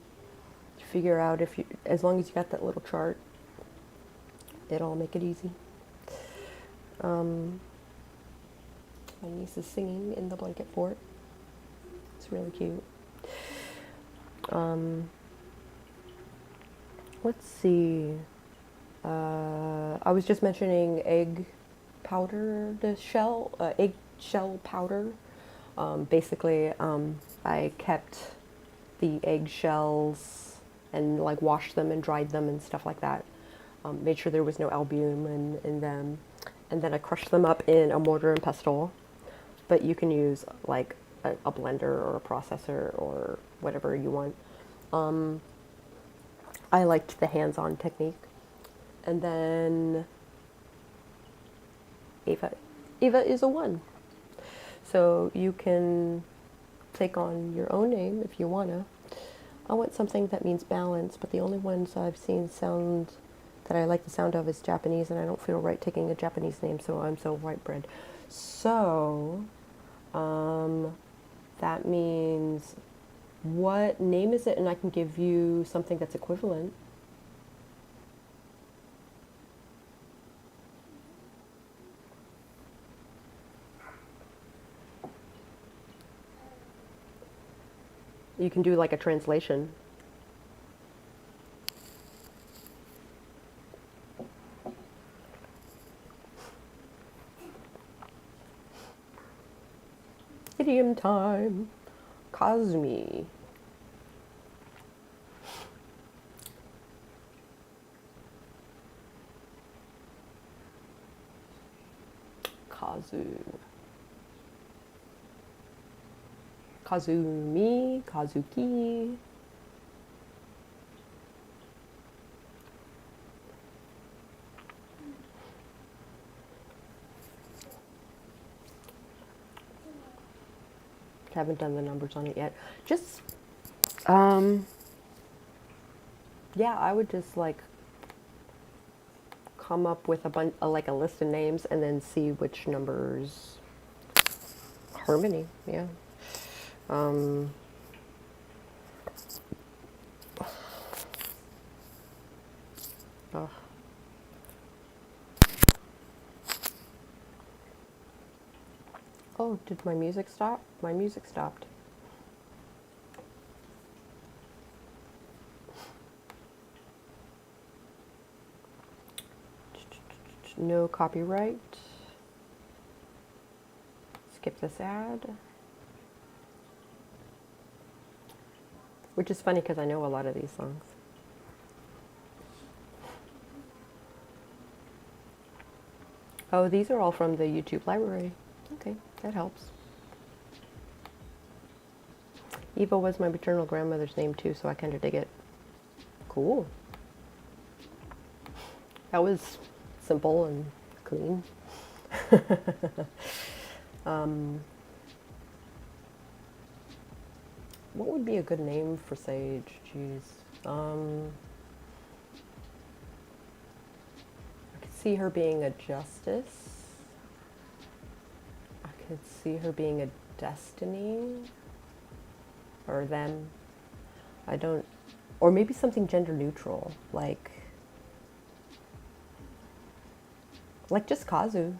Figure out if you, as long as you got that little chart, it'll make it easy. My niece is singing in the blanket fort. It's really cute. Let's see. I was just mentioning egg powder, the shell, egg shell powder. Basically, I kept the egg shells and like washed them and dried them and stuff like that. Made sure there was no albumin in them. And then I crushed them up in a mortar and pestle. But you can use like a blender or a processor or whatever you want. I liked the hands-on technique. And then Ava is a 1. So you can take on your own name if you wanna. I want something that means balance, but the only ones I've seen sound that I like the sound of is Japanese, and I don't feel right taking a Japanese name, so I'm so white bread. So, that means what name is it? And I can give you something that's equivalent. You can do like a translation. Idiom time. Kazumi. Kazumi, Kazuki. Haven't done the numbers on it yet. Just, yeah, I would just like come up with like a list of names and then see which numbers harmony. Yeah. Oh. Oh, did my music stop? My music stopped. No copyright. skip this ad. Which is funny because I know a lot of these songs. Oh, these are all from the YouTube library. Okay, that helps. Eva was my maternal grandmother's name too, so I kind of dig it. Cool. That was simple and clean. What would be a good name for Sage? Jeez. I could see her being a justice. I could see her being a destiny. Or them. I don't... Or maybe something gender neutral. Like just Kazu.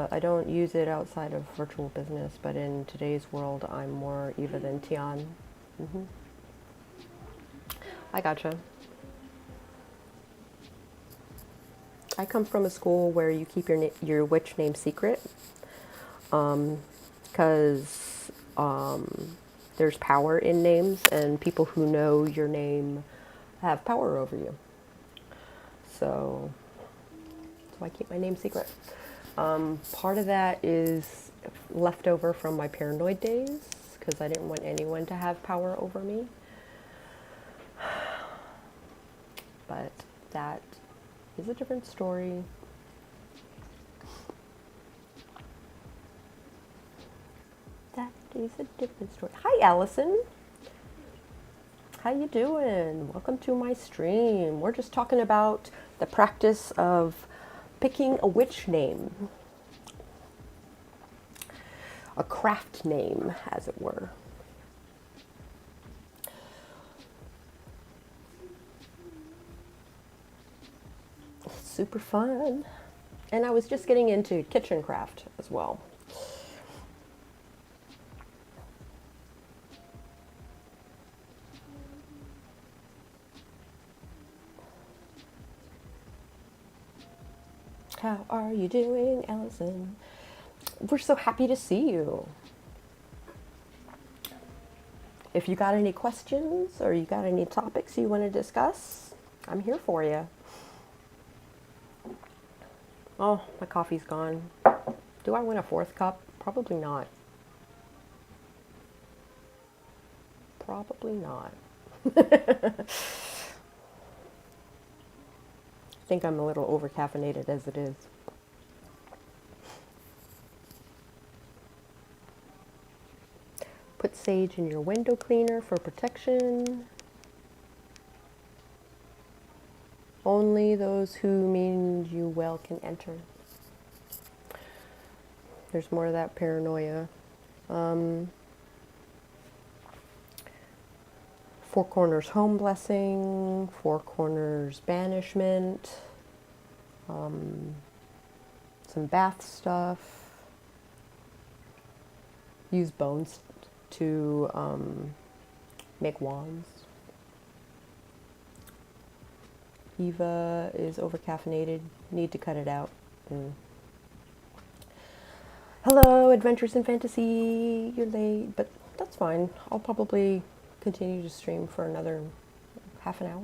I don't use it outside of virtual business, but in today's world, I'm more Eva than Tian. I gotcha. I come from a school where you keep your witch name secret, because there's power in names, and people who know your name have power over you. So I keep my name secret. Part of that is left over from my paranoid days, because I didn't want anyone to have power over me. But that is a different story. That is a different story. Hi, Allison. How you doing? Welcome to my stream. We're just talking about the practice of picking a witch name. A craft name, as it were. Super fun. And I was just getting into kitchen craft as well. How are you doing, Allison? We're so happy to see you. If you got any questions or you got any topics you want to discuss, I'm here for you. Oh, my coffee's gone. Do I want a fourth cup? Probably not. Probably not. I think I'm a little over-caffeinated as it is. Put sage in your window cleaner for protection. Only those who mean you well can enter. There's more of that paranoia. Four corners home blessing, four corners banishment, some bath stuff. Use bones to make wands. Eva is over-caffeinated. Need to cut it out. Hello, Adventures in Fantasy. You're late, but that's fine. I'll probably continue to stream for another half an hour.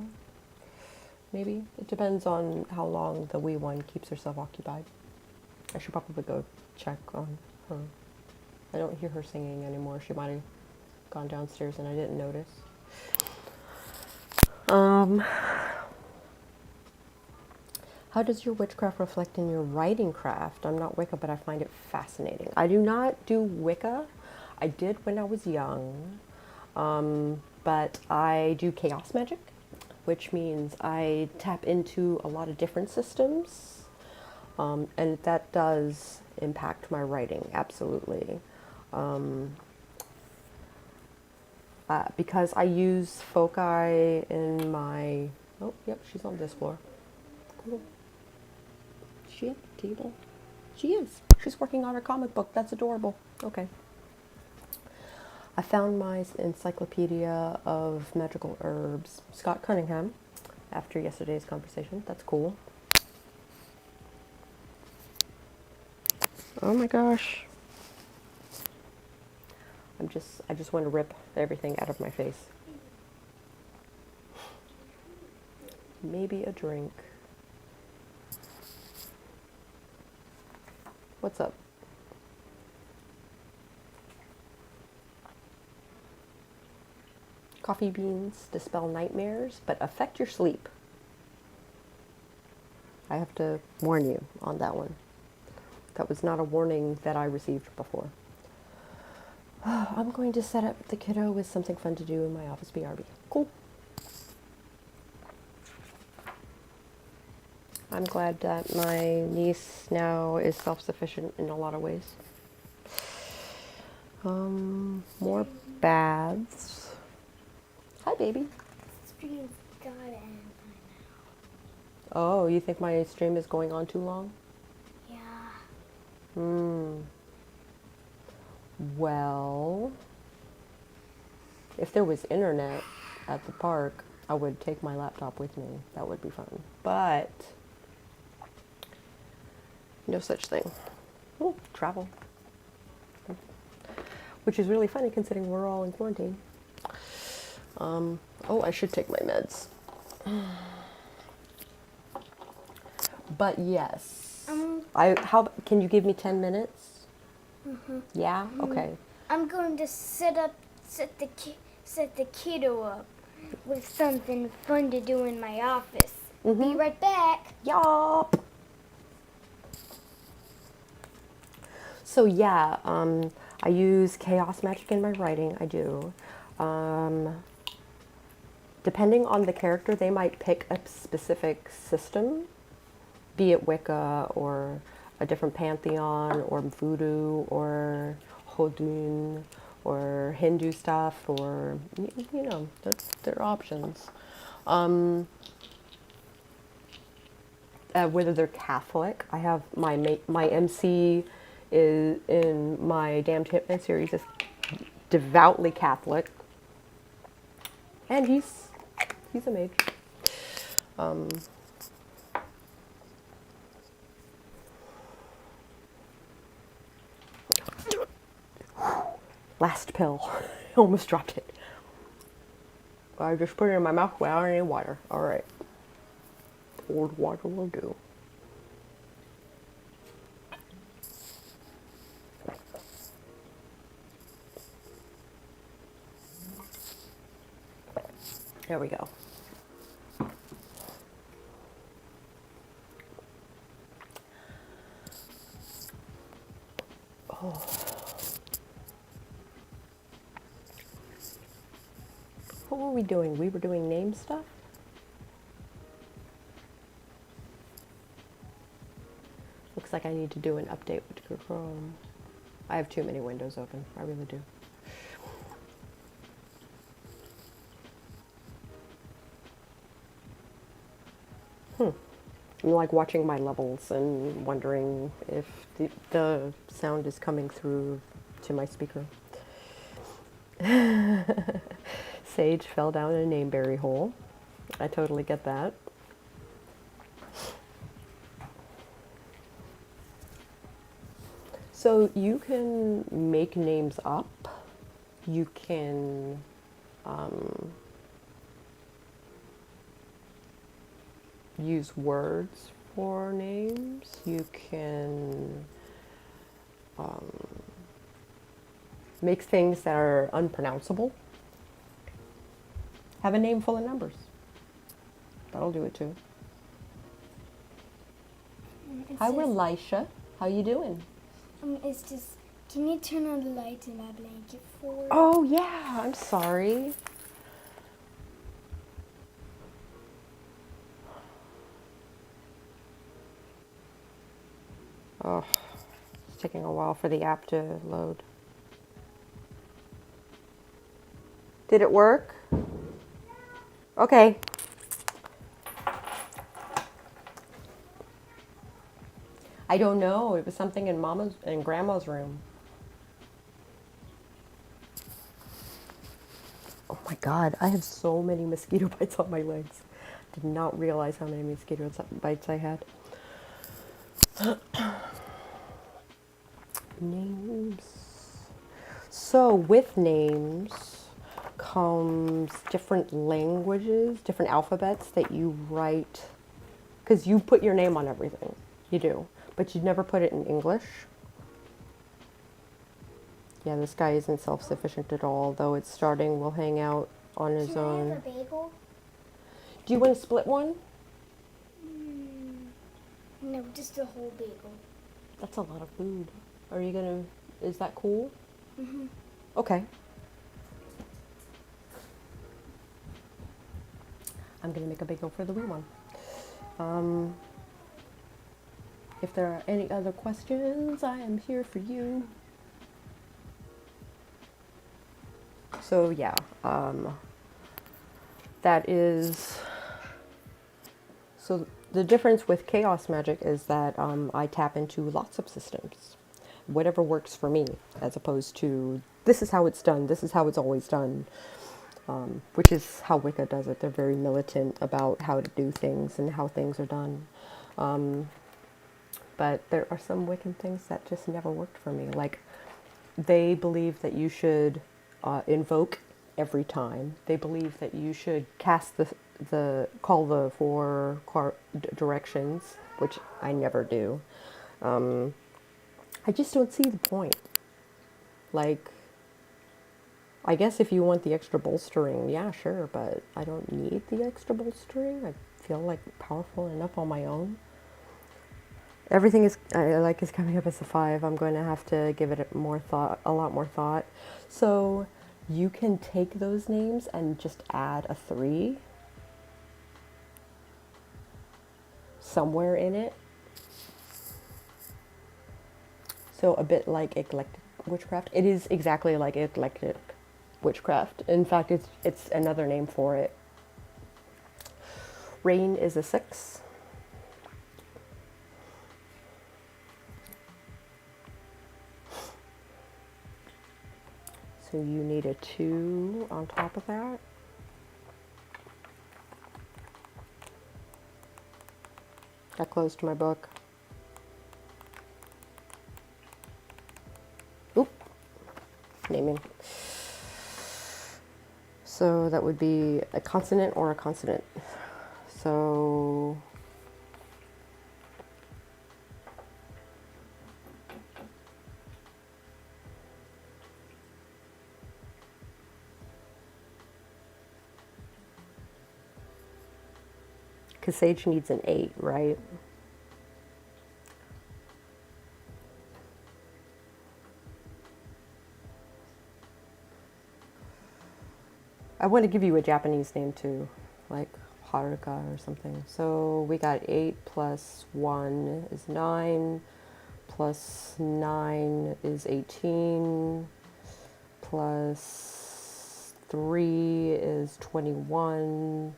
Maybe. It depends on how long the wee one keeps herself occupied. I should probably go check on her. I don't hear her singing anymore. She might have gone downstairs and I didn't notice. How does your witchcraft reflect in your writing craft? I'm not Wicca, but I find it fascinating. I do not do Wicca. I did when I was young, but I do chaos magic, which means I tap into a lot of different systems, and that does impact my writing, absolutely. Because I use foci in my... Oh, yep, she's on this floor. Cool. Is she at the table? She is. She's working on her comic book. That's adorable. Okay. I found my encyclopedia of magical herbs. Scott Cunningham, after yesterday's conversation. That's cool. Oh my gosh. I just want to rip everything out of my face. Maybe a drink. What's up? Coffee beans dispel nightmares, but affect your sleep. I have to warn you on that one. That was not a warning that I received before. I'm going to set up the kiddo with something fun to do in my office BRB. Cool. I'm glad that my niece now is self-sufficient in a lot of ways. More baths. Hi, baby. Stream's gotta end by Oh, you think my stream is going on too long? now. Well, if there was internet at the park, I would take my laptop with me. That would be fun. But no such thing. Ooh, travel. Which is really funny considering we're all in quarantine. Oh, I should take my meds. But yes. Can you give me 10 minutes? Yeah? Okay. I'm going to set the kiddo up with something fun to do in my office. Be right back. Yup. So yeah, I use chaos magic in my writing. I do. Depending on the character, they might pick a specific system, be it Wicca or a different pantheon or voodoo or Hodun or Hindu stuff, or you know, there are options. Whether they're Catholic, I have my MC is in my Damned Hitman series is devoutly Catholic, and he's a mage. Last pill. I almost dropped it. I just put it in my mouth without any water. All right. Old water will do. There we go. Oh. What were we doing? We were doing name stuff? Looks like I need to do an update with Chrome. I have too many windows open. I really do. I'm like watching my levels and wondering if the sound is coming through to my speaker. Sage fell down a nameberry hole. I totally get that. So you can make names up. You can use words for names. You can make things that are unpronounceable. Have a name full of numbers. That'll do it too. Hi, Elisha. How you doing? It's just, can you turn on the light in my blanket for? Oh yeah, I'm sorry. Oh, it's taking a while for the app to load. Did it work? Okay. I don't know. It was something in Mama's and Grandma's room. Oh my God, I have so many mosquito bites on my legs. Did not realize how many mosquito bites I had. Names. So with names comes different languages, different alphabets that you write, because you put your name on everything. You do. But you never put it in English. Yeah, this guy isn't self-sufficient at all, though it's starting. We'll hang out on his Can I own. have a bagel? Do you want to split one? No, just a whole bagel. That's a lot of food. Are you gonna, is that cool? Mhm. Okay. I'm gonna make a bagel for the wee one. If there are any other questions, I am here for you. So yeah, that is, so the difference with chaos magic is that I tap into lots of systems, whatever works for me, as opposed to this is how it's done, this is how it's always done, which is how Wicca does it. They're very militant about how to do things and how things are done. But there are some Wiccan things that just never worked for me. Like, they believe that you should invoke every time. They believe that you should cast call the four directions, which I never do. I just don't see the point. Like, I guess if you want the extra bolstering, yeah, sure, but I don't need the extra bolstering. I feel like powerful enough on my own. Everything is coming up as a 5. I'm going to have to give it more thought, a lot more thought. So you can take those names and just add a 3 somewhere in it. So a bit like eclectic witchcraft. It is exactly like eclectic witchcraft. In fact, it's another name for it. Rain is a 6. So you need a 2 on top of that. I closed my book. Oop. Naming. So that would be a consonant or a consonant. So because Sage needs an 8, right? I want to give you a Japanese name too, like Haruka or something. So we got 8 plus 1 is 9, plus 9 is 18, plus 3 is 21,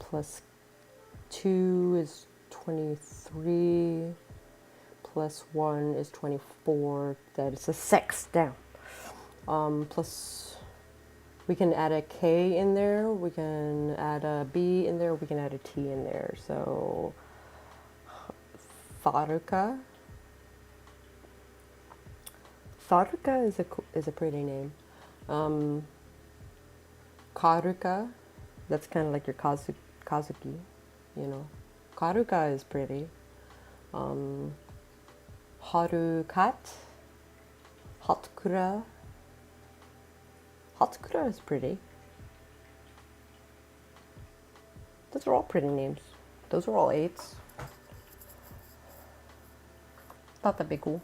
plus 2 is 23, plus 1 is 24. That is a 6 down. Plus we can add a K in there, we can add a B in there, we can add a T in there. So Tharuka. Tharuka is a pretty name. Karuka, that's kind of like your Kazuki, you know. Karuka is pretty. Harukat, Hatkura. Hatkura is pretty. Those are all pretty names. Those are all 8s. Thought that'd be cool.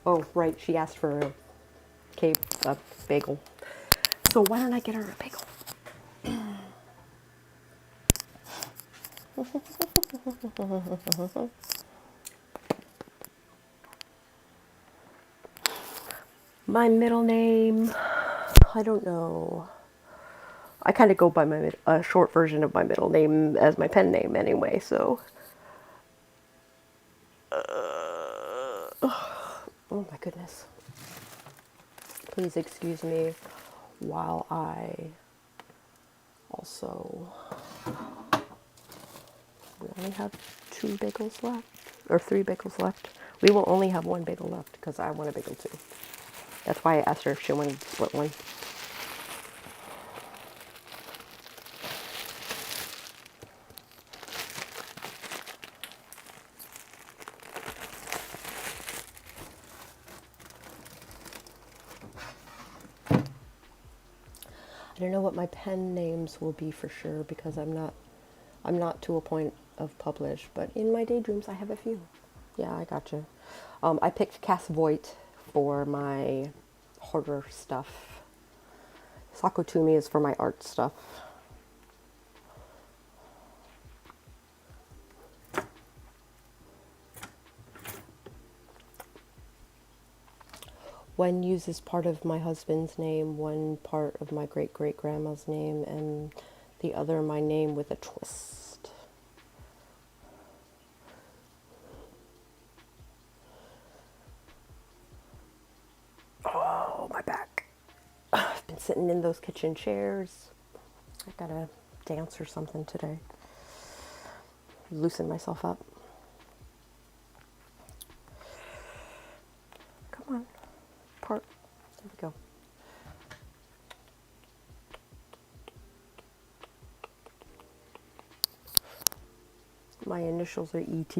Oh, right, she asked for a bagel. So why don't I get her a bagel? My middle name, I don't know. I kind of go by my short version of my middle name as my pen name anyway, so. Oh my goodness. Please excuse me while I also. We only have 2 bagels left. or 3 bagels left. We will only have 1 bagel left because I want a bagel too. That's why I asked her if she wanted to split one. I don't know what my pen names will be for sure because I'm not to a point of publish, but in my daydreams I have a few. Yeah, I gotcha. I picked Cass Voigt for my horror stuff. Sako to me is for my art stuff. One uses part of my husband's name, one part of my great-great-grandma's name, and the other my name with a twist. Oh, my back. I've been sitting in those kitchen chairs. I gotta dance or something today. Loosen myself up. Come on. Part. There we go. My initials are ET.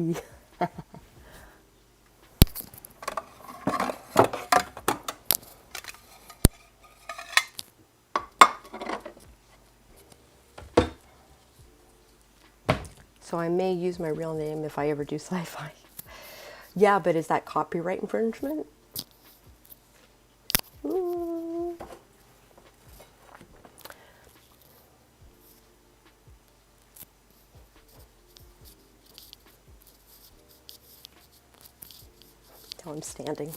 So I may use my real name if I ever do sci-fi. Yeah, but is that copyright infringement? Ooh. Now I'm standing.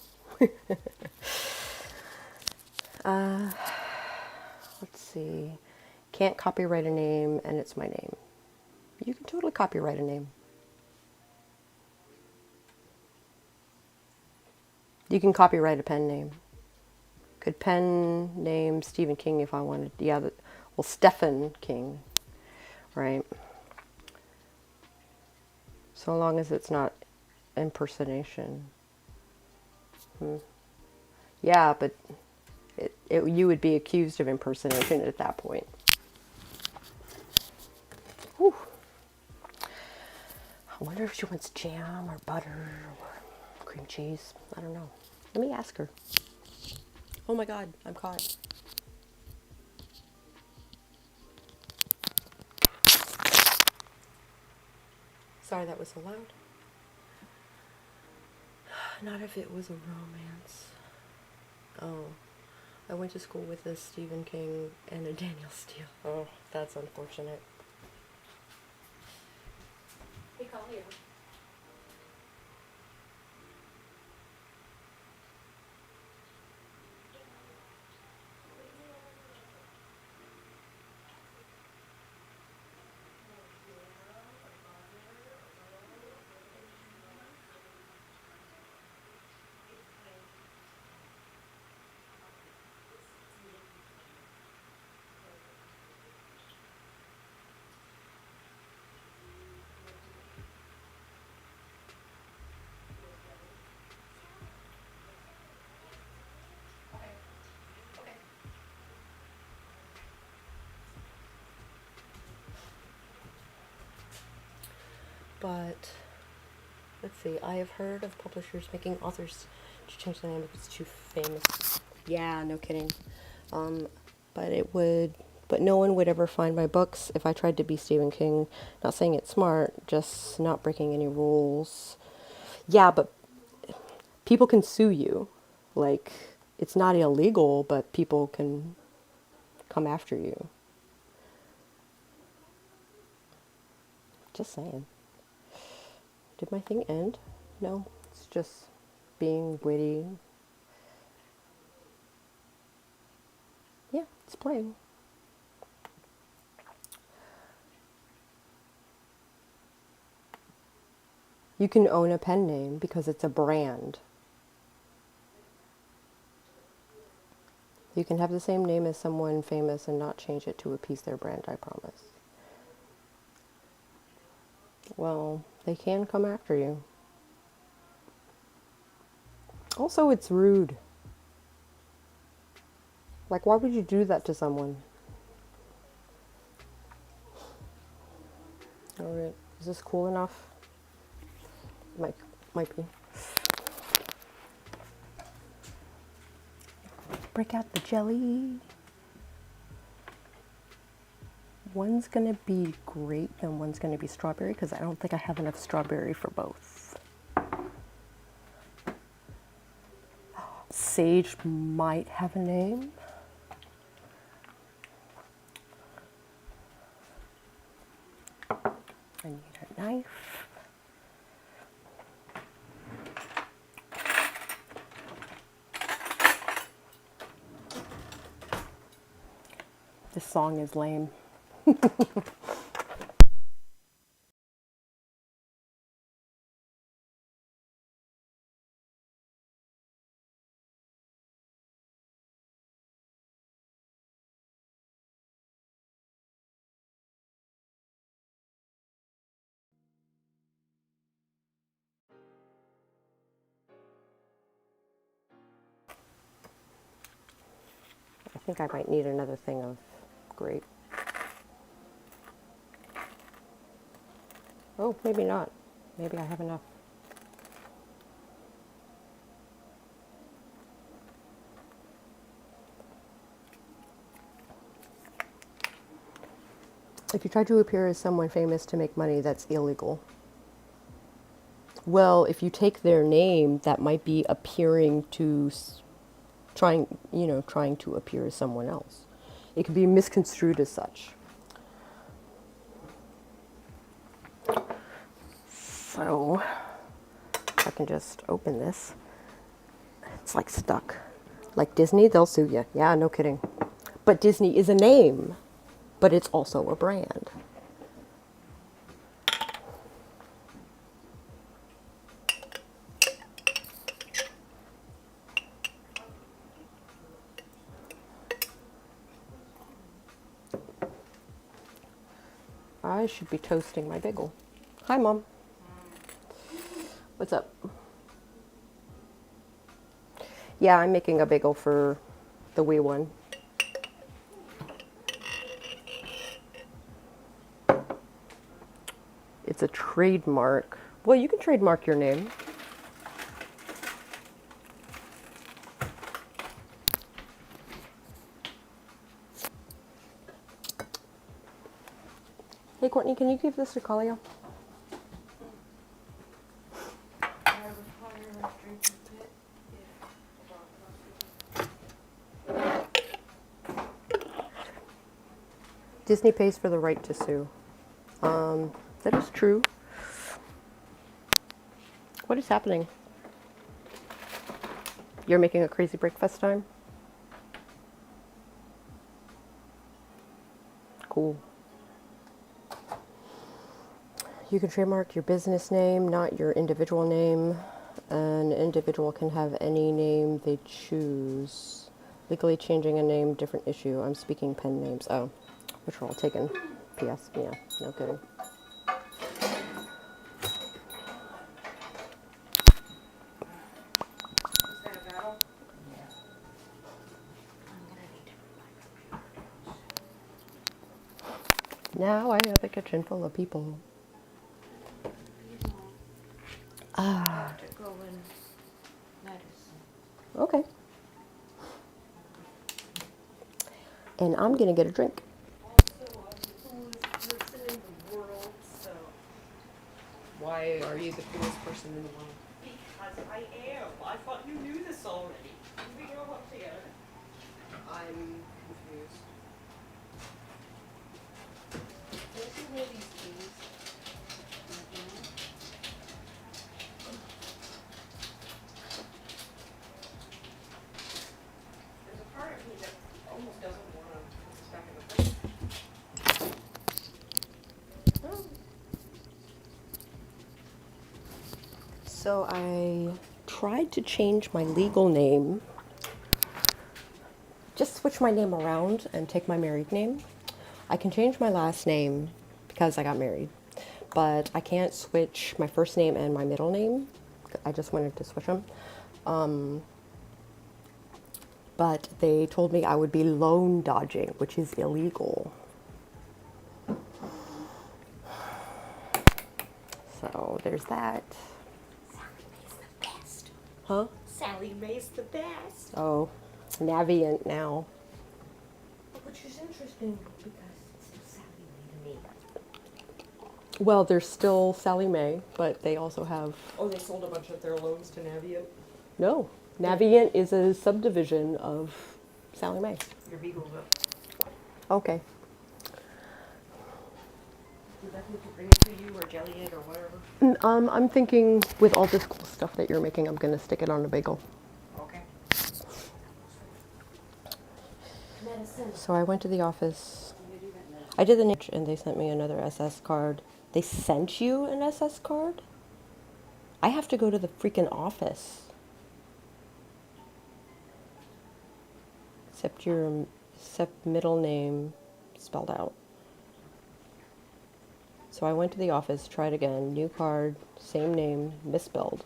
Let's see. Can't copyright a name, and it's my name. You can totally copyright a name. You can copyright a pen name. Could pen name Stephen King if I wanted. Yeah, well, Stephen King, right? So long as it's not impersonation. Yeah, but you would be accused of impersonation at that point. Whew. I wonder if she wants jam or butter or cream cheese. I don't know. Let me ask her. Oh my God, I'm caught. Sorry that was so loud. Not if it was a romance. Oh, I went to school with a Stephen King and a Daniel Steele. Oh, that's unfortunate. Hey, call here. But let's see. I have heard of publishers making authors to change the name if it's too famous. Yeah, no kidding. But it would. But no one would ever find my books if I tried to be Stephen King. Not saying it's smart, just not breaking any rules. Yeah, but people can sue you. Like, it's not illegal, but people can come after you. Just saying. Did my thing end? No, it's just being witty. Yeah, it's playing. You can own a pen name because it's a brand. You can have the same name as someone famous and not change it to appease their brand, I promise. Well, they can come after you. Also, it's rude. Like, why would you do that to someone? All right, is this cool enough? Might be. Break out the jelly. One's gonna be grape and one's gonna be strawberry because I don't think I have enough strawberry for both. Sage might have a name. I need a knife. This song is lame. I think I might need another thing of grape. Oh, maybe not. Maybe I have enough. If you try to appear as someone famous to make money, that's illegal. Well, if you take their name, that might be appearing to trying to appear as someone else. It could be misconstrued as such. So, I can just open this. It's like stuck. Like Disney, they'll sue you. Yeah, no kidding. But Disney is a name, but it's also a brand. I should be toasting my bagel. Hi, Mom. What's up? Yeah, I'm making a bagel for the wee one. It's a trademark. Well, you can trademark your name. Hey, Courtney, can you give this to Kalia? Disney pays for the right to sue. That is true. What is happening? You're making a crazy breakfast time? Cool. You can trademark your business name, not your individual name. An individual can have any name they choose. Legally changing a name, different issue. I'm speaking pen names. Oh, which are all taken. PS, yeah, no kidding. Now I have a kitchen full of people. Have to go in medicine. Okay. And I'm gonna get a drink. Also, I'm the coolest person in the world, so. Why are you the coolest person in the world? Because I am. I thought you knew this already. We grow up together. I'm confused. Don't you know these keys? There's a part of me that almost doesn't want to put this back in the place. So I tried to change my legal name. Just switch my name around and take my married name. I can change my last name because I got married, but I can't switch my first name and my middle name. I just wanted to switch them. But they told me I would be loan dodging, which is illegal. So there's that. Sally Mae's the best. Huh? Sally Mae's the best. Oh, Navient now. Which is interesting because it's Sally Mae to me. Well, there's still Sally Mae, but they also have... Oh, they sold a bunch of their loans to Navient? No. Navient is a subdivision of Sally Mae. Your beagle's up. Okay. Would that need to bring it to you or jelly it or whatever? I'm thinking with all this cool stuff that you're making, I'm going to stick it on a bagel. Okay. So I went to the office. I did the niche and they sent me another SS card. They sent you an SS card? I have to go to the freaking office. Except middle name spelled out. So I went to the office, tried again, new card, same name, misspelled.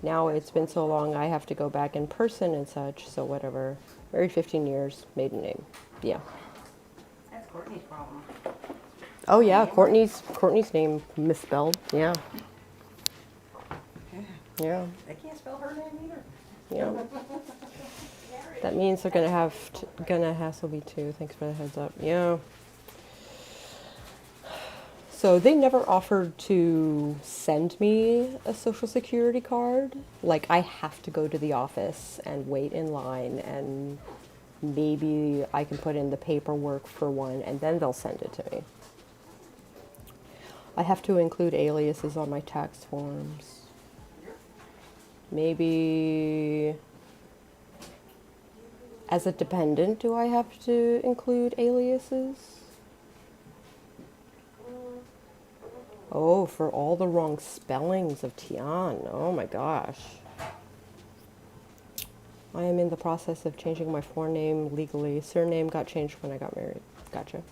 Now it's been so long I have to go back in person and such, so whatever. Married 15 years, maiden name. Yeah. That's Courtney's problem. Oh yeah, Courtney's name misspelled. Yeah. Yeah. I can't spell her name either. Yeah. That means they're gonna hassle me too. Thanks for the heads up. Yeah. So they never offered to send me a social security card. Like I have to go to the office and wait in line, and maybe I can put in the paperwork for one and then they'll send it to me. I have to include aliases on my tax forms. Maybe as a dependent, do I have to include aliases? Oh, for all the wrong spellings of Tian. Oh my gosh. I am in the process of changing my forename legally. Surname got changed when I got married. Gotcha.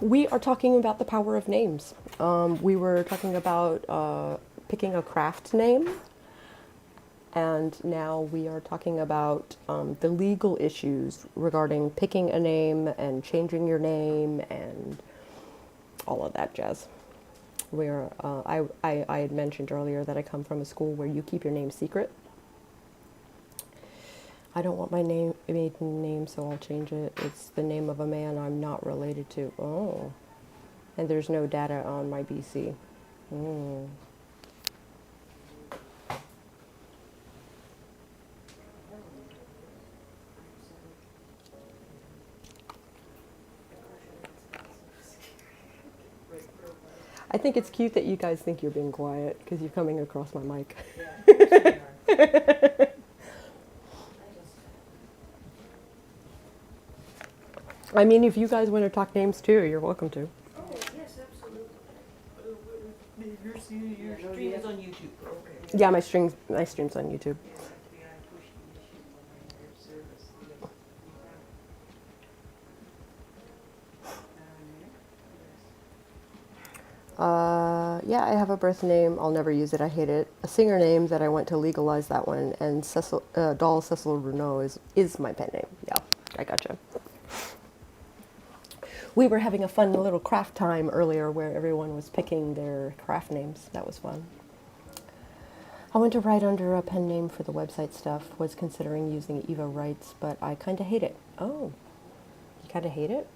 We are talking about the power of names. We were talking about picking a craft name. And now we are talking about the legal issues regarding picking a name and changing your name and all of that jazz. Where I had mentioned earlier that I come from a school where you keep your name secret. I don't want my maiden name, so I'll change it. It's the name of a man I'm not related to. Oh. And there's no data on my BC. I think it's cute that you guys think you're being quiet because you're coming across my mic. I mean, if you guys want to talk names too, you're welcome to. Oh, yes, absolutely. Your stream is on YouTube. Okay. Yeah, my stream's on YouTube. Yeah, I have a birth name. I'll never use it. I hate it. A singer name that I went to legalize that one. And Doll Cecil Renault is my pen name. Yeah, I gotcha. We were having a fun little craft time earlier where everyone was picking their craft names. That was fun. I went to write under a pen name for the website stuff. Was considering using Eva Writes, but I kind of hate it. Oh, you kind of hate it?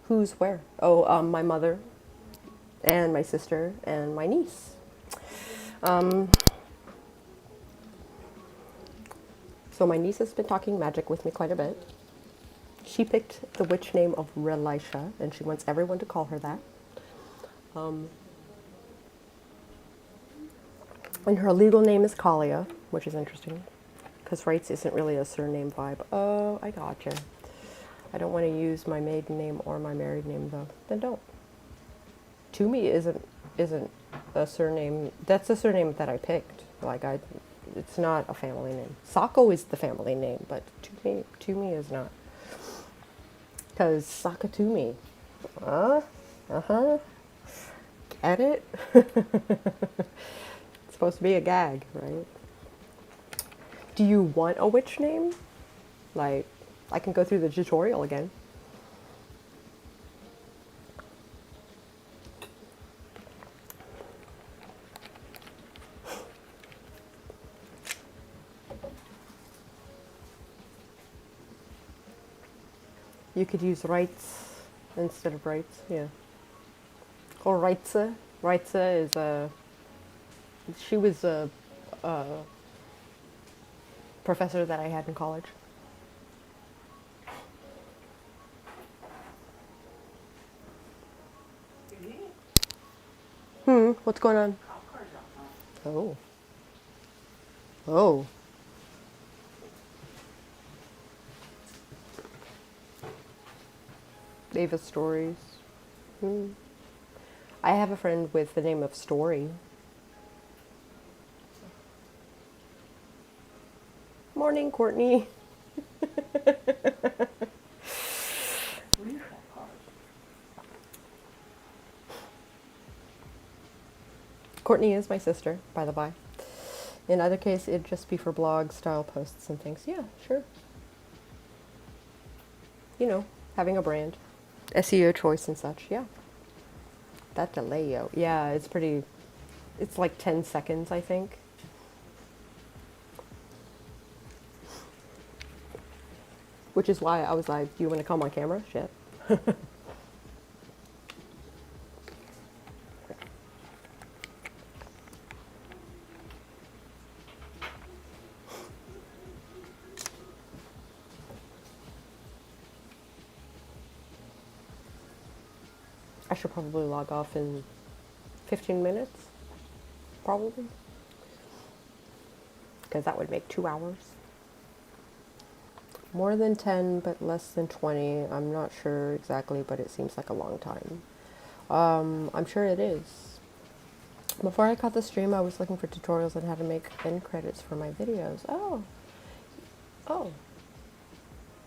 Who's where? Oh, my mother and my sister and my niece. So my niece has been talking magic with me quite a bit. She picked the witch name of Relisha, and she wants everyone to call her that. And her legal name is Kalia, which is interesting, because Wrights isn't really a surname vibe. Oh, I gotcha. I don't want to use my maiden name or my married name, though. Then don't. Toomey isn't a surname. That's a surname that I picked. It's not a family name. Sako is the family name, but Toomey is not. Because Sakatumi. Edit? It's supposed to be a gag, right? Do you want a witch name? Like, I can go through the tutorial again. You could use rights instead of rights, yeah. Or Reitze. Reitze is a. She was a professor that I had in college. What's going on? Cop cars outside. Oh. Oh. Ava Stories. I have a friend with the name of Story. Morning, Courtney. Three cop cars. Courtney is my sister, by the by. In either case, it'd just be for blog style posts and things. Yeah, sure. You know, having a brand. SEO choice and such, yeah. That delay, yo. Yeah, it's pretty, it's like 10 seconds, I think. Which is why I was like, do you want to come on camera? Shit. I should probably log off in 15 minutes, probably. Because that would make 2 hours. More than 10, but less than 20. I'm not sure exactly, but it seems like a long time. I'm sure it is. Before I caught the stream, I was looking for tutorials on how to make end credits for my videos. Oh. Oh.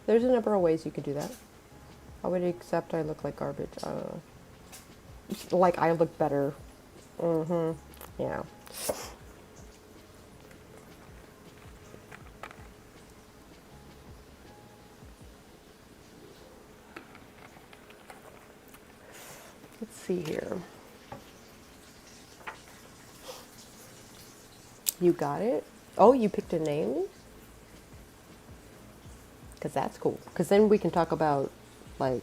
There's a number of ways you could do that. I would accept I look like garbage. Like I look better. Yeah. Let's see here. You got it? Oh, you picked a name? Because that's cool. Because then we can talk about, like,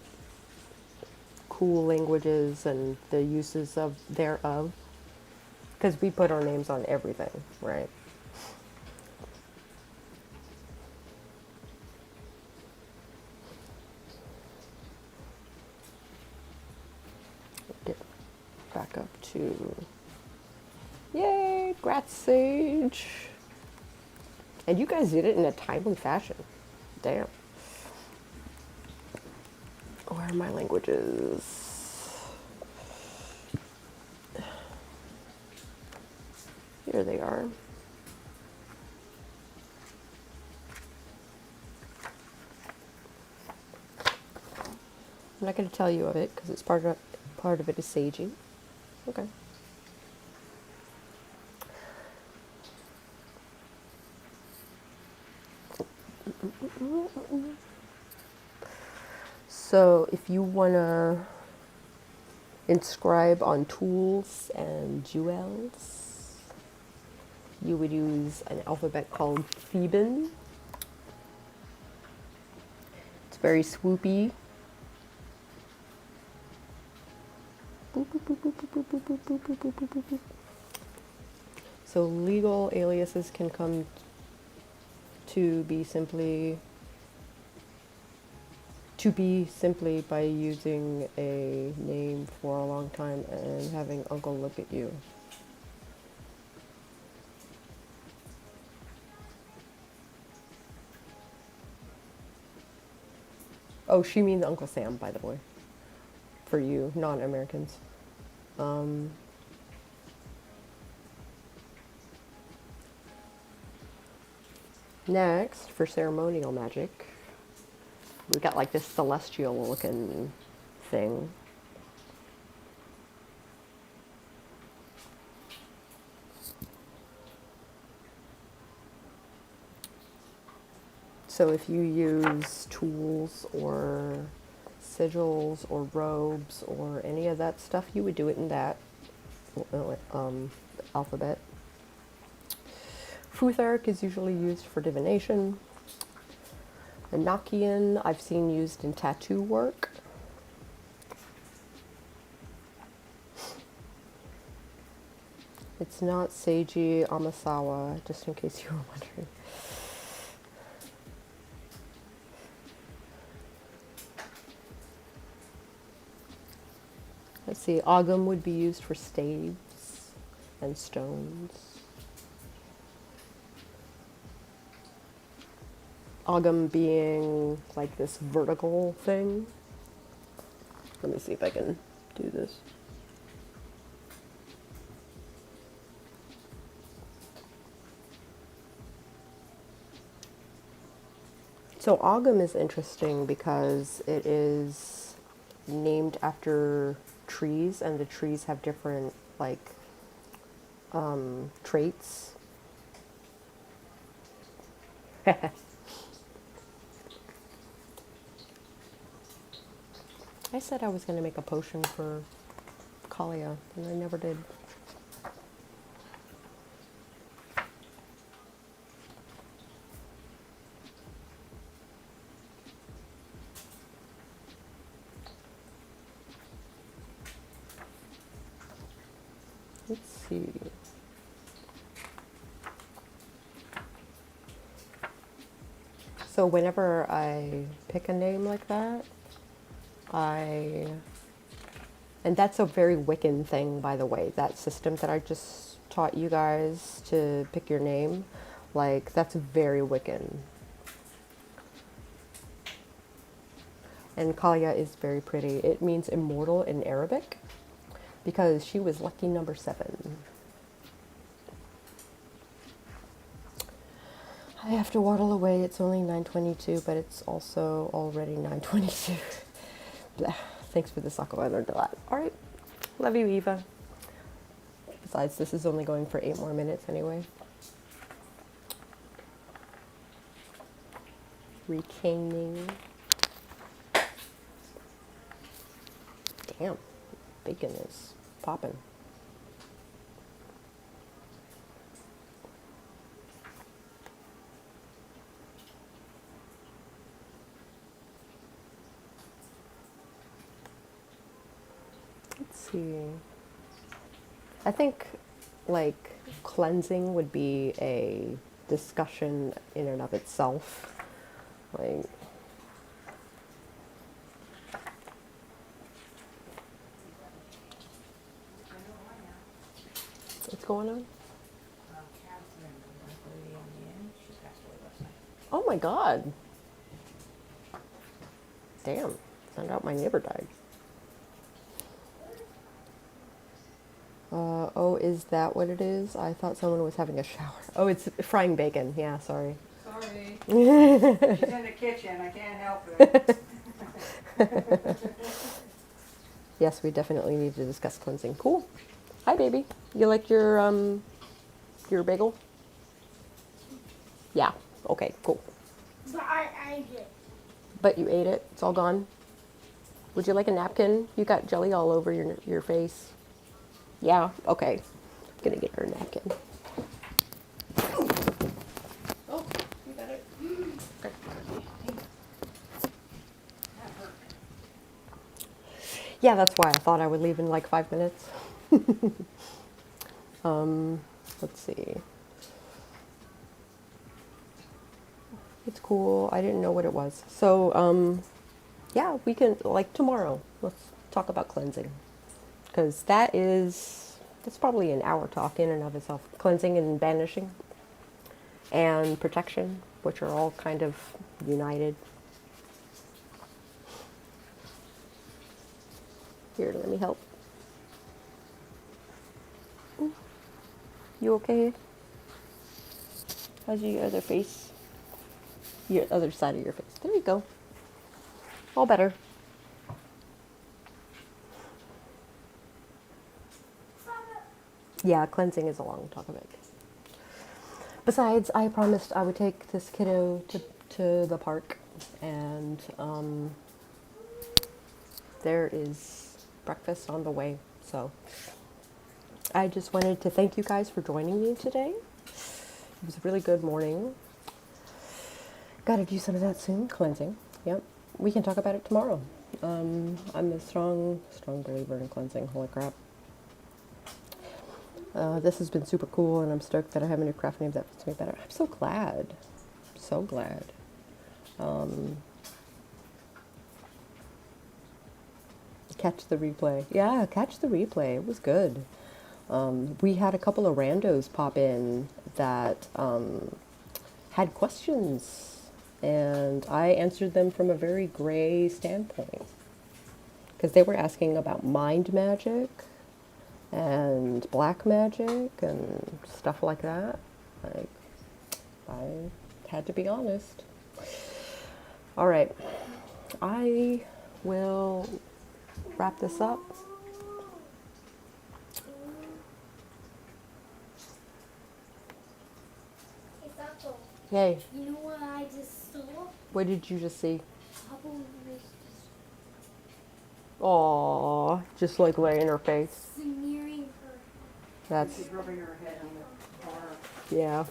cool languages and the uses of thereof. Because we put our names on everything, right? Get back up to... Yay! Grat Sage! And you guys did it in a timely fashion. Damn. Where are my languages? Here they are. I'm not going to tell you of it because it's part of it is saging. Okay. So if you want to inscribe on tools and jewels, you would use an alphabet called Theban. It's very swoopy. So legal aliases can come to be simply by using a name for a long time and having Uncle look at you. Oh, she means Uncle Sam, by the way, for you non-Americans. Next, for ceremonial magic, we got like this celestial looking thing. So if you use tools or sigils or robes or any of that stuff, you would do it in that alphabet. Futhark is usually used for divination. Enochian I've seen used in tattoo work. It's not Seiji Amasawa, just in case you were wondering. Let's see, Agam would be used for staves and stones. Agam being like this vertical thing. Let me see if I can do this. So Agam is interesting because it is named after trees, and the trees have different like traits. I said I was going to make a potion for Kalia, and I never did. Let's see. So whenever I pick a name like that, and that's a very Wiccan thing, by the way, that system that I just taught you guys to pick your name, like, that's very Wiccan. And Kalia is very pretty. It means immortal in Arabic because she was lucky number 7. I have to waddle away. It's only 9:22, but it's also already 9:22. Blah. Thanks for the Sako. I learned a lot. All right. Love you, Eva. Besides, this is only going for 8 more minutes anyway. Recaning. Damn. Bacon is popping. Let's see. I think like cleansing would be a discussion in and of itself. Like, what's going on? Oh my God. Damn. Found out my neighbor died. Oh, is that what it is? I thought someone was having a shower. Oh, it's frying bacon. Yeah, sorry. Sorry. She's in the kitchen. I can't help it. Yes, we definitely need to discuss cleansing. Cool. Hi, baby. You like your bagel? Yeah. Okay, cool. But I ate it. But you ate it? It's all gone? Would you like a napkin? You got jelly all over your face. Yeah? Okay. I'm gonna get her a napkin. Oh, you got it. Okay. Yeah, that's why I thought I would leave in like 5 minutes. Let's see. It's cool. I didn't know what it was. So, yeah, we can, like tomorrow, let's talk about cleansing. Because that's probably an hour talk in and of itself. Cleansing and banishing and protection, which are all kind of united. Here, let me help. You okay? How's your other face? Your other side of your face. There you go. All better. Yeah, cleansing is a long talk of it. Besides, I promised I would take this kiddo to the park, and there is breakfast on the way. So I just wanted to thank you guys for joining me today. It was a really good morning. Got to do some of that soon, cleansing. Yep, we can talk about it tomorrow. I'm a strong believer in cleansing. Holy crap. This has been super cool, and I'm stoked that I have a new craft name that fits me better. I'm so glad. So glad. Catch the replay. Yeah, catch the replay. It was good. We had a couple of randos pop in that had questions, and I answered them from a very gray standpoint, because they were asking about mind magic and black magic and stuff like that. Like, I had to be honest. All right, I will wrap this up. Hey, Sako, Hey, you know what I just saw? what did you just see? Papa was Aw, just like laying her face. smearing her. That's, She's rubbing her head on the bar. yeah.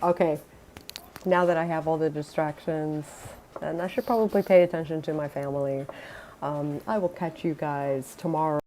Okay, now that I have all the distractions, and I should probably pay attention to my family, I will catch you guys tomorrow.